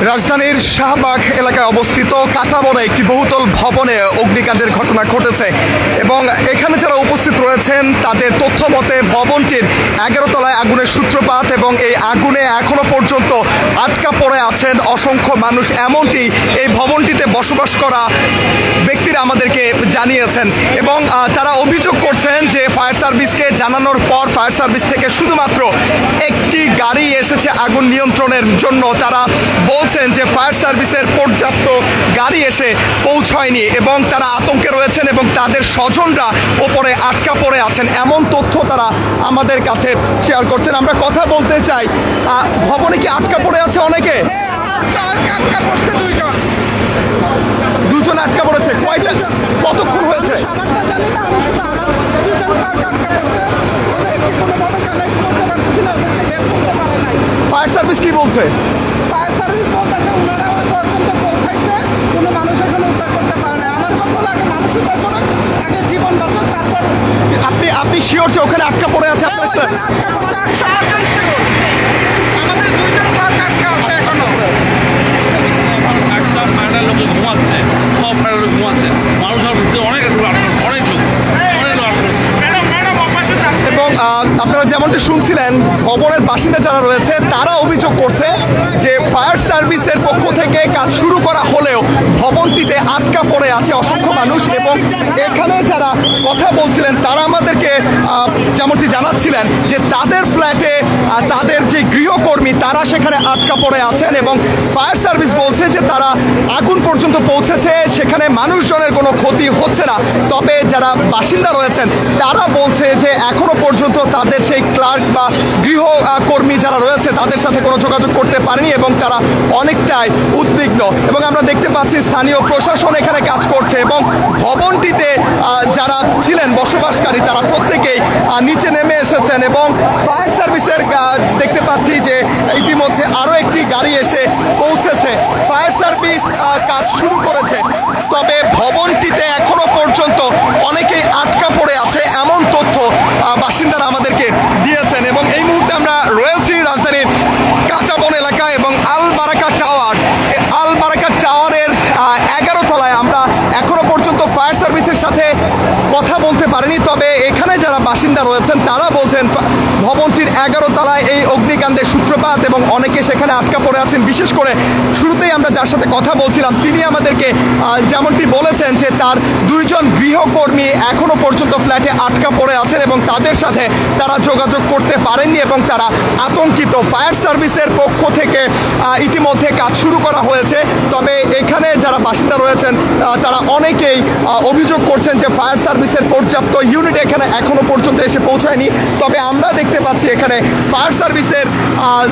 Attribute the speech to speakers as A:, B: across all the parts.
A: রাজধানীর শাহবাগ এলাকায় অবস্থিত কাটাবনে একটি বহুতল ভবনে অগ্নিকাণ্ডের ঘটনা ঘটেছে এবং এখানে যারা উপস্থিত রয়েছেন তাদের তথ্য মতে ভবনটির 11 তলায় আগুনের সূত্রপাত এবং এই আগুনে এখনো পর্যন্ত আটকা পড়ে আছেন অসংখ্য মানুষ, এমনটি এই ভবনটিতে বসবাস করা ব্যক্তিরা আমাদেরকে জানিয়েছেন এবং তারা অভিযোগ করছেন যে ফায়ার সার্ভিসকে জানানোর পর ফায়ার সার্ভিস থেকে শুধুমাত্র একটি গাড়ি এসেছে আগুন নিয়ন্ত্রণের জন্য। তারা বলছেন যে ফায়ার সার্ভিসের পর্যাপ্ত গাড়ি এসে পৌঁছায়নি এবং তারা আতঙ্কে রয়েছেন এবং তাদের স্বজনরা ওপরে আটকা পড়ে আছেন, এমন তথ্য তারা আমাদের কাছে শেয়ার করছেন। আমরা কথা বলতে চাই, ভবনে কি আটকা পড়ে আছে অনেকে? দুজন আটকা পড়েছে। কয়টা, কতক্ষণ হয়েছে? ফায়ার সার্ভিস কি বলছে?
B: ফায়ার সার্ভিস বলতেছে ওনারা ওই পর্যন্ত পৌঁছাইছে, কোনো মানুষ এখনো উদ্ধার করতে পারে না। আমার কত লাগে মানুষ উদ্ধার করুক, আগে জীবন বাঁচুক, তারপর
A: আপনি শিওর যে ওখানে আটকা পড়ে আছে? আপনার
B: ওইখানে আটকা পড়ছে 100% শিওর। আমাদের দুইজন পার্ক আটকা আছে এখনো।
C: একশো ফায়ারের লোকে ঘুমাচ্ছে, সব ফায়ারের লোক ঘুমাচ্ছে, মানুষের ভিতরে অনেক লোক আটকা পড়ছে, অনেক লোক আটকা পড়ছে।
A: এবং আপনারা যেমনটি শুনছিলেন, ভবনের বাসিন্দা যারা রয়েছে তারা অভিযোগ করছে যে ফায়ার সার্ভিসের পক্ষ থেকে কাজ শুরু করা হলেও ভবনটিতে আটকা পড়ে আছে অসংখ্য মানুষ এবং এখানে যারা কথা বলছিলেন তারা আমাদেরকে যেমনটি জানাচ্ছিলেন যে তাদের ফ্ল্যাটে তাদের যে গৃহকর্মী তারা সেখানে আটকা পড়ে আছেন এবং ফায়ার সার্ভিস বলছে যে তারা আগুন পর্যন্ত পৌঁছেছে, সেখানে মানুষজনের কোনো ক্ষতি হচ্ছে না। তবে যারা বাসিন্দা রয়েছেন তারা বলছে যে এখনো পর্যন্ত তাদের সেই ক্লার্ক বা গৃহকর্মী যারা রয়েছে তাদের সাথে কোনো যোগাযোগ করতে পারেনি এবং তারা অনেকটাই উদ্বিগ্ন। এবং আমরা দেখতে পাচ্ছি স্থানীয় প্রশাসন এখানে কাজ করছে এবং ভবনটিতে যারা ছিলেন বসবাসকারী তারা প্রত্যেকেই নিচে নেমে এসেছেন এবং ফায়ার সার্ভিসের দেখতে পাচ্ছি যে ইতিমধ্যে আরও একটি গাড়ি এসে পৌঁছেছে। ফায়ার সার্ভিস কাজ শুরু করেছে, তবে ভবনটিতে এখনো পর্যন্ত অনেকেই আটকা পড়ে আছে এমন তথ্য বাসিন্দারা আমাদেরকে দিয়েছেন। এবং এই মুহূর্তে আমরা রয়েছি রাজধানীর কাটাবন এলাকায় এবং আল বারাকা টাওয়ারের 11 তলায়। আমরা এখনো পর্যন্ত ফায়ার সার্ভিসের সাথে কথা বলতে পারিনি, তবে এখানে যারা বাসিন্দা রয়েছেন তারা বলছেন ভবনটির 11 তলায় এই অগ্নিকাণ্ডের সূত্রপাত এবং অনেকে সেখানে আটকা পড়ে আছেন। বিশেষ করে শুরুতেই আমরা যার সাথে কথা বলছিলাম তিনি আমাদেরকে যেমনটি বলেছেন যে তার দুইজন গৃহকর্মী এখনো পর্যন্ত ফ্ল্যাটে আটকা পড়ে আছেন এবং তাদের সাথে তারা যোগাযোগ করতে পারেননি এবং তারা আতঙ্কিত। ফায়ার সার্ভিসের পক্ষ থেকে ইতিমধ্যে কাজ শুরু করা হয়েছে, তবে এখানে যারা বাসিন্দা রয়েছেন তারা অনেকেই অভিযোগ করছেন যে ফায়ার সার্ভিসের পর্যাপ্ত ইউনিট এখানে এখনো পর্যন্ত এসে পৌঁছায়নি। তবে আমরা দেখতে পাচ্ছি এখানে ফায়ার সার্ভিসের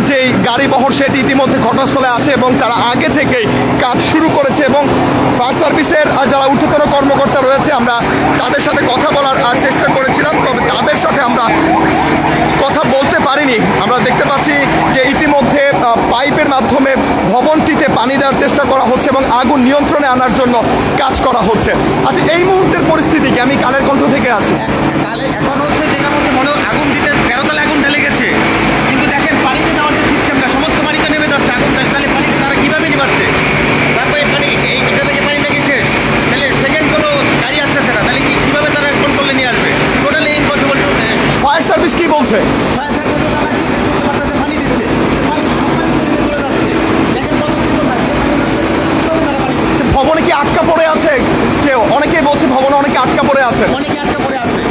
A: যে গাড়ি বহর সেটি ইতিমধ্যে ঘটনাস্থলে আছে এবং তারা আগে থেকেই কাজ শুরু করেছে এবং ফায়ার সার্ভিসের যারা ঊর্ধ্বতন কর্মকর্তা রয়েছে আমরা তাদের সাথে কথা বলার চেষ্টা করেছিলাম, তবে তাদের সাথে আমরা কথা বলতে পারিনি। আমরা দেখতে পাচ্ছি যে ইতিমধ্যে পাইপের মাধ্যমে ভবনটিতে পানি দেওয়ার চেষ্টা করা হচ্ছে এবং আগুন নিয়ন্ত্রণে আনার জন্য কাজ করা হচ্ছে। আচ্ছা, এই মুহূর্তের পরিস্থিতি কি? আমি কালের কণ্ঠ থেকে আছি।
D: এখন হচ্ছে যেটা মধ্যে মনে আগুন দিতে 13 তলা আগুন ঢেলে গেছে, কিন্তু দেখেন পানিতে নেওয়ার যে সিস্টেমটা সমস্ত পানিতে নেমে যাচ্ছে আগুন, তাহলে পানিতে তারা কীভাবে নিবাচ্ছে? তারপরে পানি এই এটা থেকে পানি নাকি শেষ, তাহলে সেকেন্ড কোনো গাড়ি আসতেছে না, তাহলে কীভাবে তারা কন্ট্রোলে নিয়ে আসবে? Totally impossible.
A: ফায়ার সার্ভিস কি বলছে?
D: পানি দিচ্ছে, পানি চলে যাচ্ছে, দেখেন কত
A: ভবনে কি আটকা পড়ে আছে কেউ? অনেকেই বলছে ভবনে অনেকে আটকা পড়ে আছে।
D: অনেকে আটকা পড়ে আছে।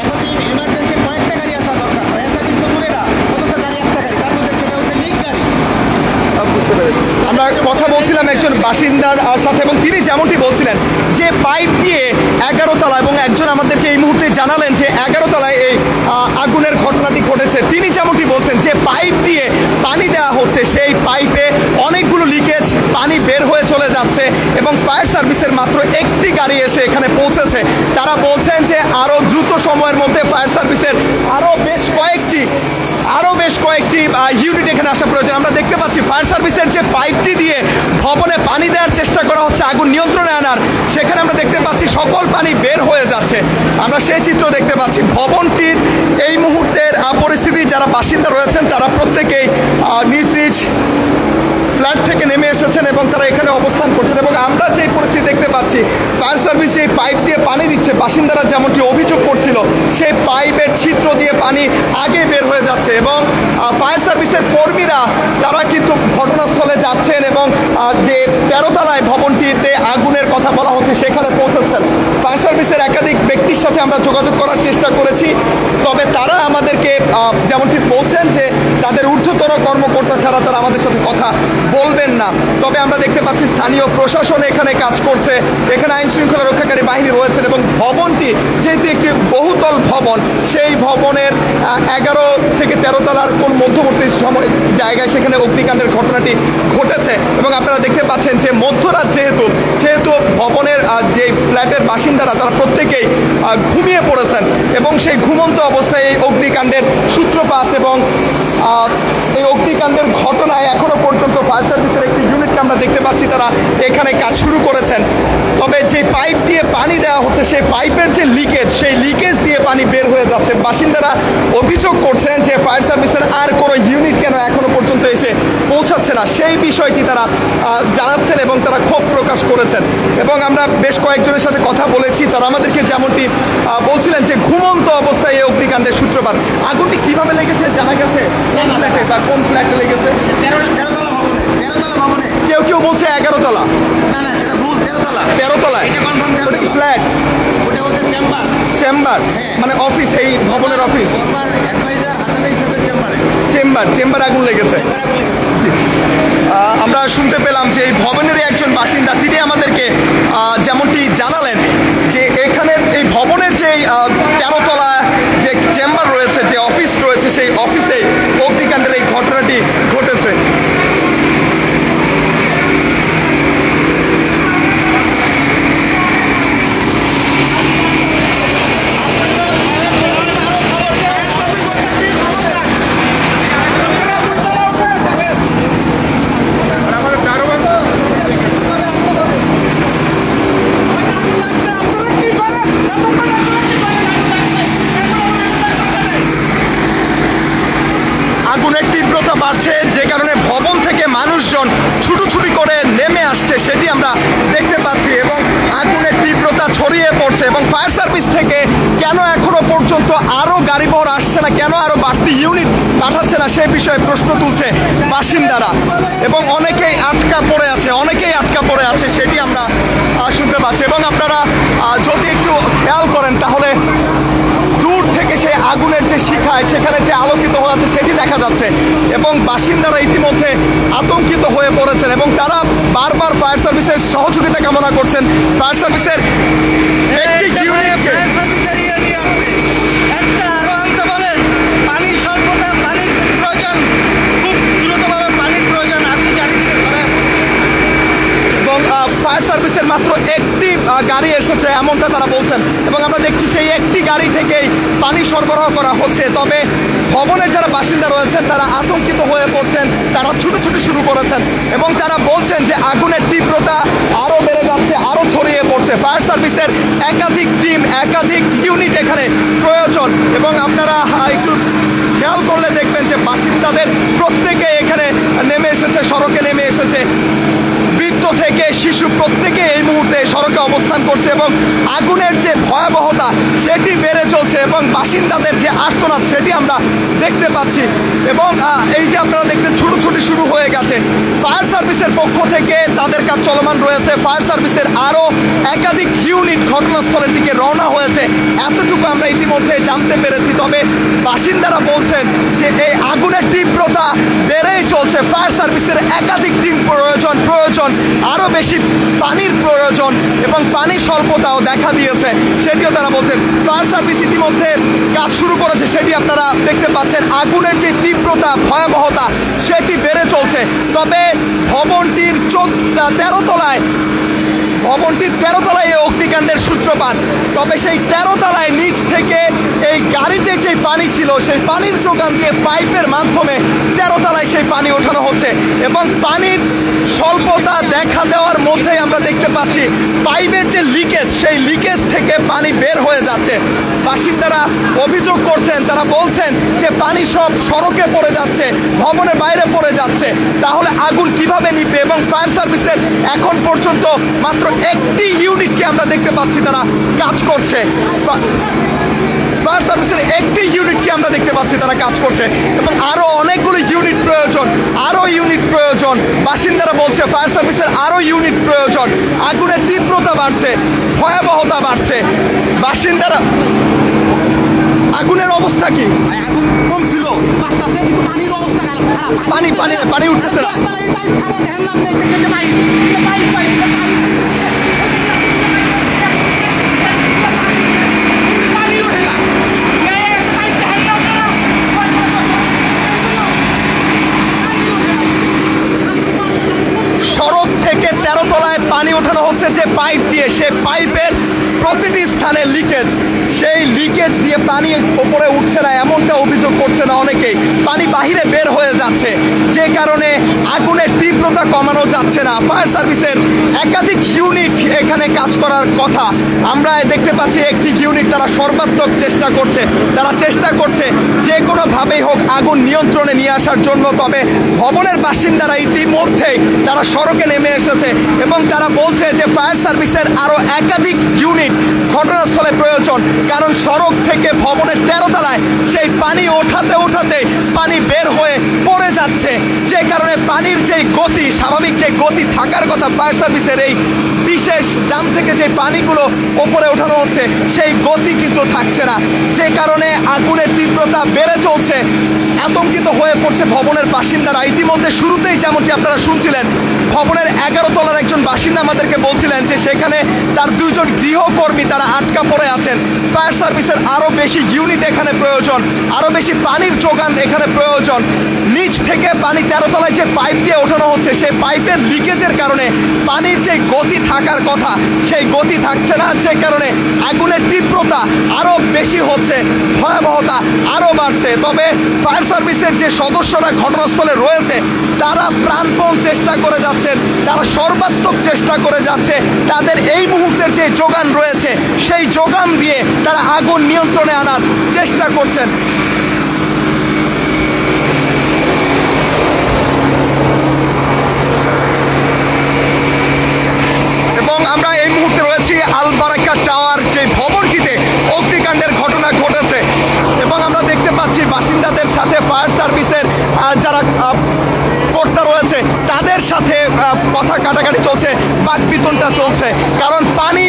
D: এখন ইমার্জেন্সি কয়েকটা গাড়ি আসা দরকার, ফায়ার সার্ভিস তো দূরে না, কতটা গাড়ি, একটা গাড়ি, তার মধ্যে সেটা হচ্ছে লিঙ্ক গাড়ি।
A: বুঝতে পেরেছি। আমরা কথা বলছিলাম একজন বাসিন্দার সাথে এবং তিনি যেমনটি বলছিলেন যে পাইপ দিয়ে 11 তলা এবং একজন আমাদেরকে এই মুহূর্তে জানালেন যে 11 তলায় এই আগুনের ঘটনাটি ঘটেছে। তিনি যেমনটি বলছেন যে পাইপ দিয়ে পানি দেওয়া হচ্ছে, সেই পাইপে অনেকগুলো লিকেজ, পানি বের হয়ে চলে যাচ্ছে এবং ফায়ার সার্ভিসের মাত্র একটি গাড়ি এসে এখানে পৌঁছেছে। তারা বলছেন যে আরও দ্রুত সময়ের মধ্যে ফায়ার সার্ভিসের আরও বেশ কয়েকটি ইউনিট এখানে আসা প্রয়োজন। আমরা দেখতে পাচ্ছি ফায়ার সার্ভিসের যে পাইপটি দিয়ে ভবনে পানি দেওয়ার চেষ্টা করা হচ্ছে আগুন নিয়ন্ত্রণে আনার, সেখানে আমরা দেখতে পাচ্ছি সকল পানি বের হয়ে যাচ্ছে। আমরা সেই চিত্র দেখতে পাচ্ছি। ভবনটির এই মুহূর্তের পরিস্থিতি, যারা বাসিন্দা রয়েছেন তারা প্রত্যেকেই নিজ নিজ ফ্ল্যাট থেকে নেমে এসেছেন এবং তারা এখানে অবস্থান করছেন। এবং আমরা যে পরিস্থিতি দেখতে পাচ্ছি, ফায়ার সার্ভিস এই পাইপ দিয়ে পানি দিচ্ছে, বাসিন্দারা যেমনটি অভিযোগ করছিল সেই পাইপের ছিদ্র দিয়ে পানি আগে বের হয়ে যাচ্ছে। এবং ফায়ার সার্ভিসের কর্মীরা তারা কিন্তু ঘটনাস্থলে যাচ্ছেন এবং যে 13 তলায় ভবনটিতে আগুনের কথা বলা হচ্ছে সেখানে পৌঁছাচ্ছেন। ফায়ার সার্ভিসের একাধিক ব্যক্তির সাথে আমরা যোগাযোগ করার চেষ্টা করেছি, তবে তারা আমাদেরকে যেমনটি বলছেন যে তাদের ঊর্ধ্বতর কর্মকর্তা ছাড়া তারা আমাদের সাথে কথা বলবেন না। তবে আমরা দেখতে পাচ্ছি স্থানীয় প্রশাসন এখানে কাজ করছে, এখানে আইন শৃঙ্খলা রক্ষাকারী বাহিনী রয়েছেন এবং ভবনটি যেহেতু একটি বহুতল ভবন, সেই ভবনের 11 থেকে 13 তলার কোন মধ্যবর্তী জায়গায় সেখানে অগ্নিকাণ্ডের ঘটনাটি ঘটেছে। এবং আপনারা দেখতে পাচ্ছেন যে মধ্যরাত যেহেতু ভবনের যে ফ্ল্যাটের বাসিন্দারা তারা প্রত্যেকেই ঘুমিয়ে পড়েছেন এবং সেই ঘুমন্ত অবস্থায় এই অগ্নিকাণ্ডের সূত্রপাত এবং এই অগ্নিকাণ্ডের ঘটনায় এখনো পর্যন্ত ফায়ার সার্ভিসের একটি ইউনিটকে আমরা দেখতে পাচ্ছি তারা এখানে কাজ শুরু করেছেন। তবে যে পাইপ দিয়ে পানি দেওয়া হচ্ছে সেই পাইপের যে লিকেজ, সেই লিকেজ দিয়ে পানি বের হয়ে যাচ্ছে। বাসিন্দারা অভিযোগ করছেন যে ফায়ার সার্ভিসের আর কোনো ইউনিট কেন এখনো পর্যন্ত এসে পৌঁছাচ্ছে না, সেই বিষয়টি তারা জানাচ্ছেন এবং তারা ক্ষোভ প্রকাশ করেছেন। এবং আমরা বেশ কয়েকজনের সাথে কথা বলেছি, তারা আমাদেরকে যেমনটি বলছিলেন যে ঘুমন্ত অবস্থায় এই অগ্নিকাণ্ডের সূত্রপাত। আগুনটি কিভাবে লেগেছে জানা গেছে? কোন ফ্ল্যাটে বা কোন ফ্ল্যাটে লেগেছে?
D: 13 তলা ভবনে, 13 তলা ভবনে।
A: কেউ কেউ বলছে 11 তলা।
D: না না, সেটা ভুল, 13 তলা।
A: 13 তলায়
D: এটা কনফার্ম 13 তলা।
A: ফ্ল্যাট,
D: ওটা হচ্ছে চেম্বার।
A: চেম্বার মানে অফিস, এই ভবনের অফিস।
D: ফরমার অ্যাডভাইজার হাসান ইসলামের চেম্বারে।
A: চেম্বার আগুন লেগেছে। জি, আমরা শুনতে পেলাম যে এই ভবনেরই একজন বাসিন্দা, তিনি আমাদেরকে যেমনটি জানালেন যে এখানের এই ভবনের যে 13 তলা যে চেম্বার রয়েছে, যে অফিস রয়েছে, সেই অফিসে অগ্নিকাণ্ডের এই ঘটনাটি ঘটেছে। আগুনের তীব্রতা বাড়ছে, যে কারণে ভবন থেকে মানুষজন ছুটোছুটি করে নেমে আসছে সেটি আমরা দেখতে পাচ্ছি এবং আগুনের তীব্রতা ছড়িয়ে পড়ছে। এবং ফায়ার সার্ভিস থেকে কেন এখনো পর্যন্ত আরও গাড়িবহর আসছে না, কেন আরও বাড়তি ইউনিট পাঠাচ্ছে না, সে বিষয়ে প্রশ্ন তুলছে বাসিন্দারা। এবং অনেকেই আটকা পড়ে আছে সেটি আমরা শুনতে পাচ্ছি। এবং আপনারা যদি একটু খেয়াল করেন তাহলে দূর থেকে সেই আগুনের যে শিখায় সেখানে যে আলোকিত হয়ে আছে সেটি দেখা যাচ্ছে এবং বাসিন্দারা ইতিমধ্যে আতঙ্কিত হয়ে পড়েছেন এবং তারা বারবার ফায়ার সার্ভিসের সহযোগিতা কামনা করছেন। ফায়ার সার্ভিসের একটি ইউনিটকে ফায়ার সার্ভিসের মাত্র একটি গাড়ি এসেছে এমনটা তারা বলছেন এবং আমরা দেখছি সেই একটি গাড়ি থেকেই পানি সরবরাহ করা হচ্ছে। তবে ভবনের যারা বাসিন্দা রয়েছেন তারা আতঙ্কিত হয়ে পড়ছেন, তারা ছুটোছুটি শুরু করেছেন এবং তারা বলছেন যে আগুনের তীব্রতা আরও বেড়ে যাচ্ছে, আরও ছড়িয়ে পড়ছে। ফায়ার সার্ভিসের একাধিক টিম, একাধিক ইউনিট এখানে প্রয়োজন এবং আপনারা একটু খেয়াল করলে দেখবেন যে বাসিন্দাদের প্রত্যেকে এখানে নেমে এসেছে, সড়কে নেমে এসেছে। বৃদ্ধ থেকে শিশু প্রত্যেকে এই মুহূর্তে সড়কে অবস্থান করছে এবং আগুনের যে ভয়াবহতা সেটি বেড়ে চলছে এবং বাসিন্দাদের যে আর্তনাদ সেটি আমরা দেখতে পাচ্ছি। এবং এই যে আপনারা দেখছেন ছুটোছুটি শুরু হয়ে গেছে। ফায়ার সার্ভিসের পক্ষ থেকে তাদের কাজ চলমান রয়েছে। ফায়ার সার্ভিসের আরও একাধিক ইউনিট ঘটনাস্থলের দিকে রওনা হয়েছে, এতটুকু আমরা ইতিমধ্যে জানতে পেরেছি। তবে বাসিন্দারা বলছেন যে এই আগুনের তীব্রতা বেড়েই চলছে। ফায়ার সার্ভিসের একাধিক টিম প্রয়োজন, আরও বেশি পানির প্রয়োজন এবং পানির স্বল্পতাও দেখা দিয়েছে, সেটিও তারা বলছেন। ফায়ার সার্ভিস ইতিমধ্যে কাজ শুরু করেছে, সেটি আপনারা দেখতে পাচ্ছেন। আগুনের যে তীব্রতা, ভয়াবহতা সেটি বেড়ে চলছে। তবে ভবনটির 13 তলায় এই অগ্নিকাণ্ডের সূত্রপাত। তবে সেই 13 তলায় নিচ থেকে এই গাড়িতে যে পানি ছিল সেই পানির যোগান দিয়ে পাইপের মাধ্যমে 13 তলায় সেই পানি ওঠানো হচ্ছে এবং পানির স্বল্পতা দেখা দেওয়ার মধ্যেই আমরা দেখতে পাচ্ছি পাইপের যে লিকেজ সেই লিকেজ থেকে পানি বের হয়ে যাচ্ছে। বাসিন্দারা অভিযোগ করছেন, তারা বলছেন যে পানি সব সড়কে পড়ে যাচ্ছে, ভবনের বাইরে পড়ে যাচ্ছে, তাহলে আগুন কিভাবে নিবে? এবং ফায়ার সার্ভিসের এখন পর্যন্ত মাত্র একটি ইউনিটকে আমরা দেখতে পাচ্ছি তারা কাজ করছে। ফায়ার সার্ভিসের একটি ইউনিটকে আমরা দেখতে পাচ্ছি তারা কাজ করছে এবং আরও অনেকগুলো ইউনিট প্রয়োজন, আরও ইউনিট প্রয়োজন। বাসিন্দারা বলছে ফায়ার সার্ভিসের আরও ইউনিট প্রয়োজন। আগুনের তীব্রতা বাড়ছে, ভয়াবহতা বাড়ছে। বাসিন্দারা আগুনের অবস্থা কি?
B: আগুন কম ছিল, বাড়তাছে, কিন্তু পানির অবস্থা খারাপ।
A: পানি পানি পানি উঠতেছে না।
B: এই পাইপ খারাপ, দেখেন না আপনি, এই যে পাইপ, এই পাইপ, পাইপ, পাইপ। পানি ওঠে না। এই পাইপ দেখেন না আপনারা? পানি ওঠে না।
A: সড়ক থেকে 13 তলায় পানি ওঠানো হচ্ছে যে পাইপ দিয়ে, সে পাইপের প্রতিটি স্থানে লিকেজ, সেই লিকেজ দিয়ে পানি উপরে উঠছে না এমনটা অভিযোগ করছে না অনেকেই। পানি বাহিরে বের হয়ে যাচ্ছে, যে কারণে আগুনের তীব্রতা কমানো যাচ্ছে না। ফায়ার সার্ভিসের একাধিক ইউনিট এখানে কাজ করার কথা, আমরা দেখতে পাচ্ছি একটি ইউনিট তারা সর্বাত্মক চেষ্টা করছে, তারা চেষ্টা করছে যে কোনোভাবেই হোক আগুন নিয়ন্ত্রণে নিয়ে আসার জন্য। তবে ভবনের বাসিন্দারা ইতিমধ্যেই তারা সড়কে নেমে এসেছে এবং তারা বলছে যে ফায়ার সার্ভিসের আরও একাধিক ইউনিট ঘটনাস্থলে প্রয়োজন, কারণ সড়ক থেকে ভবনের 13 তলায় সেই পানি ওঠাতে ওঠাতে পানি বের হয়ে পড়ে যাচ্ছে, যে কারণে পানির যেই গতি, স্বাভাবিক যে গতি থাকার কথা ফায়ার সার্ভিসের এই বিশেষ জাম থেকে যে পানিগুলো ওপরে ওঠানো হচ্ছে সেই গতি কিন্তু থাকছে না, যে কারণে আগুনের তীব্রতা বেড়ে চলছে। আতঙ্কিত হয়ে পড়ছে ভবনের বাসিন্দারা। ইতিমধ্যে শুরুতেই যেমনটি আপনারা শুনছিলেন, ভবনের 11 তলার একজন বাসিন্দা আমাদেরকে বলছিলেন যে সেখানে তার 2 জন গৃহকর্মী তারা আটকা পড়ে আছেন। ফায়ার সার্ভিসের আরও বেশি ইউনিট এখানে প্রয়োজন, আরও বেশি পানির যোগান এখানে প্রয়োজন। নিচ থেকে পানি 13 তলায় যে পাইপ দিয়ে ওঠানো হচ্ছে সেই পাইপের লিকেজের কারণে পানির যে গতি থাকার কথা সেই গতি থাকছে না, যে কারণে আগুনের তীব্রতা আরও বেশি হচ্ছে, ভয়াবহতা আরও বাড়ছে। তবে ফায়ার সার্ভিসের যে সদস্যরা ঘটনাস্থলে রয়েছে তারা প্রাণপণ চেষ্টা করে যাচ্ছেন, তারা সর্বাত্মক চেষ্টা করে যাচ্ছে। তাদের এই মুহূর্তের যে যোগান রয়েছে সেই যোগান দিয়ে তারা আগুন নিয়ন্ত্রণে আনার চেষ্টা করছেন। এবং আমরা এই মুহূর্তে রয়েছি আল বারাকা টাওয়ার যে ভবনটিতে অগ্নিকাণ্ডের ঘটনা ঘটেছে এবং আমরা দেখতে পাচ্ছি বাসিন্দাদের সাথে ফায়ার সার্ভিসের যারা কর্তা রয়েছে তাদের সাথে কথা কাটাকাটি চলছে, বাকবিতণ্ডা চলছে, কারণ পানি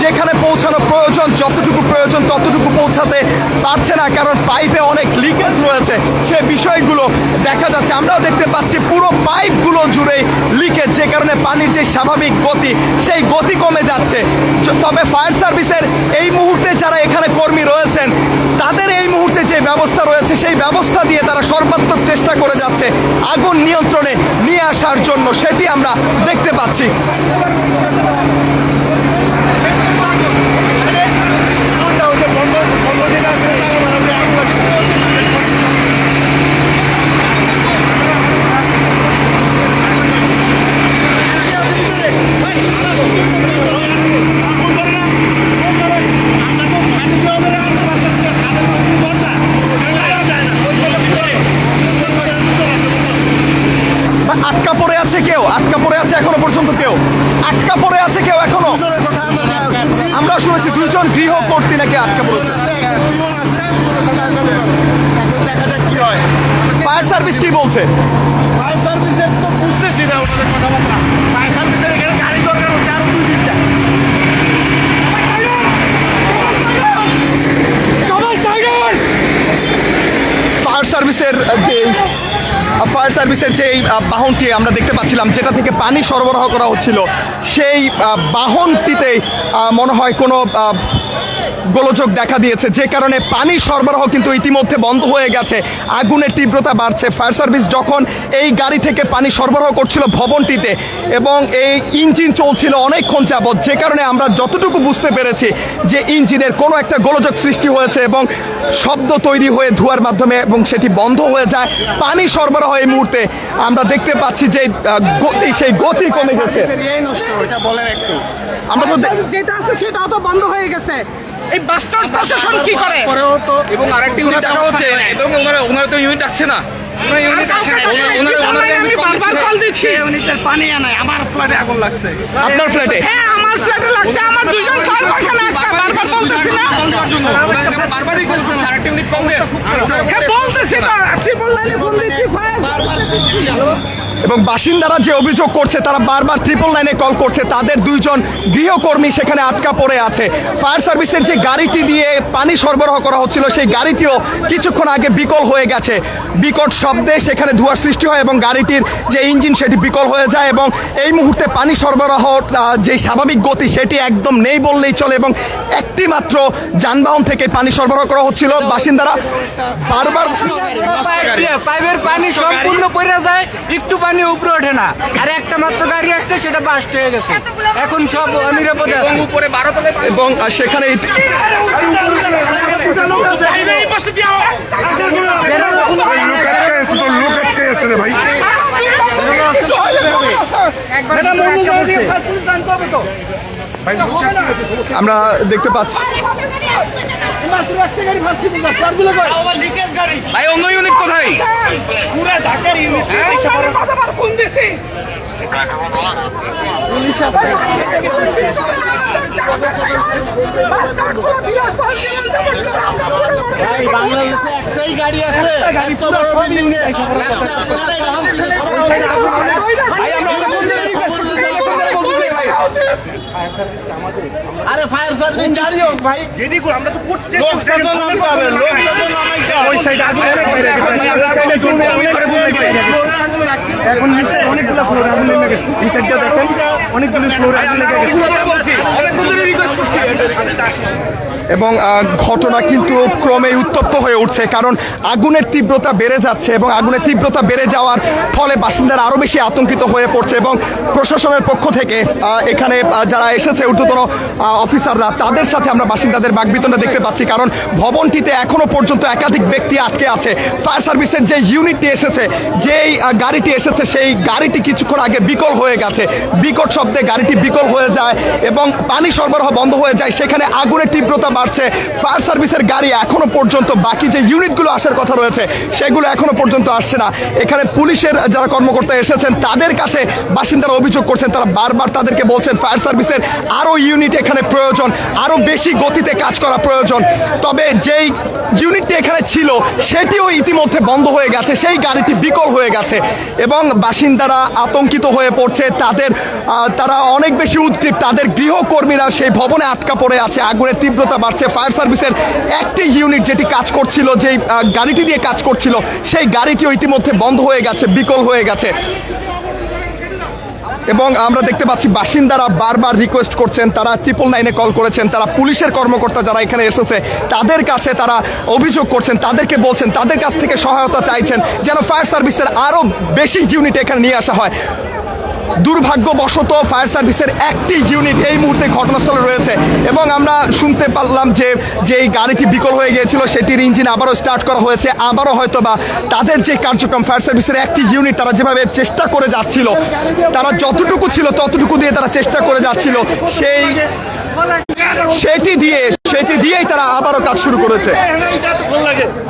A: যেখানে পৌঁছানো প্রয়োজন, যতটুকু প্রয়োজন ততটুকু পৌঁছাতে পারছে না, কারণ পাইপে অনেক লিকেজ রয়েছে, সে বিষয়গুলো দেখা যাচ্ছে। আমরাও দেখতে পাচ্ছি পুরো পাইপগুলো জুড়ে লিকেজ, যে কারণে পানির যে স্বাভাবিক গতি সেই গতি কমে যাচ্ছে। তবে ফায়ার সার্ভিসের এই মুহূর্তে যারা এখানে কর্মী রয়েছেন তাদের এই মুহূর্তে যে ব্যবস্থা রয়েছে সেই ব্যবস্থা দিয়ে তারা সর্বাত্মক চেষ্টা করে যাচ্ছে আগুন নিয়ন্ত্রণে নিয়ে আসার জন্য, সেটি আমরা দেখতে পাচ্ছি। আটকা পড়ে আছে কেউ, আটকা পড়ে আছে এখনো পর্যন্ত কেউ, আটকা পড়ে আছে কেউ এখনো? আমরা শুনেছি 2 জন গৃহকর্তী নাকি আটকা পড়েছে। ফায়ার সার্ভিস কি বলছে?
D: ফায়ার সার্ভিসের তো বুঝতেছি না ওদের কথাবার্তা। ফায়ার সার্ভিসের এখানে গাড়ি দরকার হচ্ছে আরো 2-3টা।
A: ফায়ার সার্ভিসের যে বাহনটি আমরা দেখতে পাচ্ছিলাম যেটা থেকে পানি সরবরাহ করা হচ্ছিল সেই বাহনটিতে মনে হয় কোনো গোলযোগ দেখা দিয়েছে, যে কারণে পানি সরবরাহ কিন্তু ইতিমধ্যে বন্ধ হয়ে গেছে। আগুনের তীব্রতা বাড়ছে। ফায়ার সার্ভিস যখন এই গাড়ি থেকে পানি সরবরাহ করছিল ভবনটিতে এবং এই ইঞ্জিন চলছিল অনেকক্ষণ যাবৎ, যে কারণে আমরা যতটুকু বুঝতে পেরেছি যে ইঞ্জিনের কোনো একটা গোলযোগ সৃষ্টি হয়েছে এবং শব্দ তৈরি হয়ে ধোঁয়ার মাধ্যমে এবং সেটি বন্ধ হয়ে যায়। পানি সরবরাহ এই মুহূর্তে আমরা দেখতে পাচ্ছি যে গতি, সেই গতি কমে গেছে। আমরা তো
B: যেটা আছে সেটাও তো বন্ধ হয়ে গেছে। এই বাস্টার প্রশাসন কি করে?
C: এবং আরেকটি ইউনিট ডাকা হচ্ছে এবং ওনারা তো ইউনিট ডাকছে না।
B: আমি বারবার কল দিচ্ছি।
D: পানি আনাই আমার ফ্ল্যাটে আগুন লাগছে।
A: আপনার ফ্ল্যাটে?
B: হ্যাঁ, আমার ফ্ল্যাটে লাগছে। আমার দুজন ঘর ওখানে আটকা। বারবার বলতেছি না?
C: বারবার রিকোয়েস্ট করছি আরেকটি ইউনিট কল দেন।
B: হ্যাঁ, বলতেছি তো। ট্রিপল লাইনে ফোন দিচ্ছি।
A: এবং বাসিন্দারা যে অভিযোগ করছে, তারা বারবার 999-এ কল করছে। তাদের দুইজন গৃহকর্মী সেখানে আটকা পড়ে আছে। ফায়ার সার্ভিসের যে গাড়িটি দিয়ে পানি সরবরাহ করা হচ্ছিল, সেই গাড়িটিও কিছুক্ষণ আগে বিকল হয়ে গেছে। বিকট শব্দে সেখানে ধোঁয়ার সৃষ্টি হয় এবং গাড়িটির যে ইঞ্জিন সেটি বিকল হয়ে যায় এবং এই মুহূর্তে পানি সরবরাহ যে স্বাভাবিক গতি সেটি একদম নেই বললেই চলে এবং একটি মাত্র যানবাহন থেকে পানি সরবরাহ করা হচ্ছিল। বাসিন্দারা বারবার
E: পাইপের পানি সম্পূর্ণ পড়ে যায়, একটু পানি উপরে ওঠে না। আর একটা মাত্র গাড়ি আসছে, সেটা বাস্ট হয়ে গেছে। এখন সব অনিরাপদে আছে।
C: উপরে 12
A: এবং সেখানে আমরা দেখতে পাচ্ছি
C: ভাই অন্য ইউনিট কোথায়?
B: ফোন দিছি।
D: বাংলাদেশে একটাই গাড়ি আছে, এত বড় বিল্ডিং এ আরে ফায়ার সার্ভিস জারি হোক ভাই। আমরা তো লোকটা তো নামতে হবে, লোকটা তো নামাইতে হবে। ওই সাইডে আগুন
E: এখন নিচে অনেকগুলো ফ্লোর আগুন লেগে গেছে। এই সাইডটা দেখেন, অনেকগুলো ফ্লোর আগুন লেগে গেছে।
A: এবং ঘটনা কিন্তু ক্রমে উত্তপ্ত হয়ে উঠছে, কারণ আগুনের তীব্রতা বেড়ে যাচ্ছে এবং আগুনের তীব্রতা বেড়ে যাওয়ার ফলে বাসিন্দারা আরও বেশি আতঙ্কিত হয়ে পড়ছে এবং প্রশাসনের পক্ষ থেকে এখানে যারা এসেছে ঊর্ধ্বতন অফিসাররা, তাদের সাথে আমরা বাসিন্দাদের বাকবিতণ্ডা দেখতে পাচ্ছি। কারণ ভবনটিতে এখনও পর্যন্ত একাধিক ব্যক্তি আটকে আছে। ফায়ার সার্ভিসের যে ইউনিটটি এসেছে, যেই গাড়িটি এসেছে, সেই গাড়িটি কিছুক্ষণ আগে বিকল হয়ে গেছে। বিকট শব্দে গাড়িটি বিকল হয়ে যায় এবং পানি সরবরাহ বন্ধ হয়ে যায়। সেখানে আগুনের তীব্রতা বাড়ছে। ফায়ার সার্ভিসের গাড়ি এখনো পর্যন্ত, বাকি যে ইউনিটগুলো আসার কথা রয়েছে সেগুলো এখনো পর্যন্ত আসছে না। এখানে পুলিশের যারা কর্মকর্তা এসেছেন, তাদের কাছে বাসিন্দারা অভিযোগ করছেন, তারা বারবার তাদেরকে বলছেন ফায়ার সার্ভিসের আরও ইউনিট এখানে প্রয়োজন, আরও বেশি গতিতে কাজ করা প্রয়োজন। তবে যেই ইউনিটটি এখানে ছিল সেটিও ইতিমধ্যে বন্ধ হয়ে গেছে, সেই গাড়িটি বিকল হয়ে গেছে এবং বাসিন্দারা আতঙ্কিত হয়ে পড়ছে। তারা অনেক বেশি উদ্গ্রীব। তাদের গৃহকর্মীরা সেই ভবনে আটকা পড়ে আছে। আগুনের তীব্রতা বাড়ছে। ফায়ার সার্ভিসের একটি ইউনিট যেটি কাজ করছিল, যেই গাড়িটি দিয়ে কাজ করছিল, সেই গাড়িটিও ইতিমধ্যে বন্ধ হয়ে গেছে, বিকল হয়ে গেছে। এবং আমরা দেখতে পাচ্ছি বাসিন্দারা বারবার রিকোয়েস্ট করছেন, তারা 999-এ কল করেছেন, তারা পুলিশের কর্মকর্তা যারা এখানে এসেছে তাদের কাছে তারা অভিযোগ করছেন, তাদেরকে বলছেন, তাদের কাছ থেকে সহায়তা চাইছেন যেন ফায়ার সার্ভিসের আরও বেশি ইউনিট এখানে নিয়ে আসা হয়। দুর্ভাগ্যবশত ফায়ার সার্ভিসের একটি ইউনিট এই মুহূর্তে ঘটনাস্থলে রয়েছে এবং আমরা শুনতে পারলাম যে এই গাড়িটি বিকল হয়ে গিয়েছিল সেটির ইঞ্জিন আবারও স্টার্ট করা হয়েছে। আবারও হয়তো বা তাদের যে কার্যক্রম, ফায়ার সার্ভিসের একটি ইউনিট তারা যেভাবে চেষ্টা করে যাচ্ছিল, তারা যতটুকু ছিল ততটুকু দিয়ে তারা চেষ্টা করে যাচ্ছিল, সেটি দিয়েই তারা আবারও কাজ শুরু করেছে।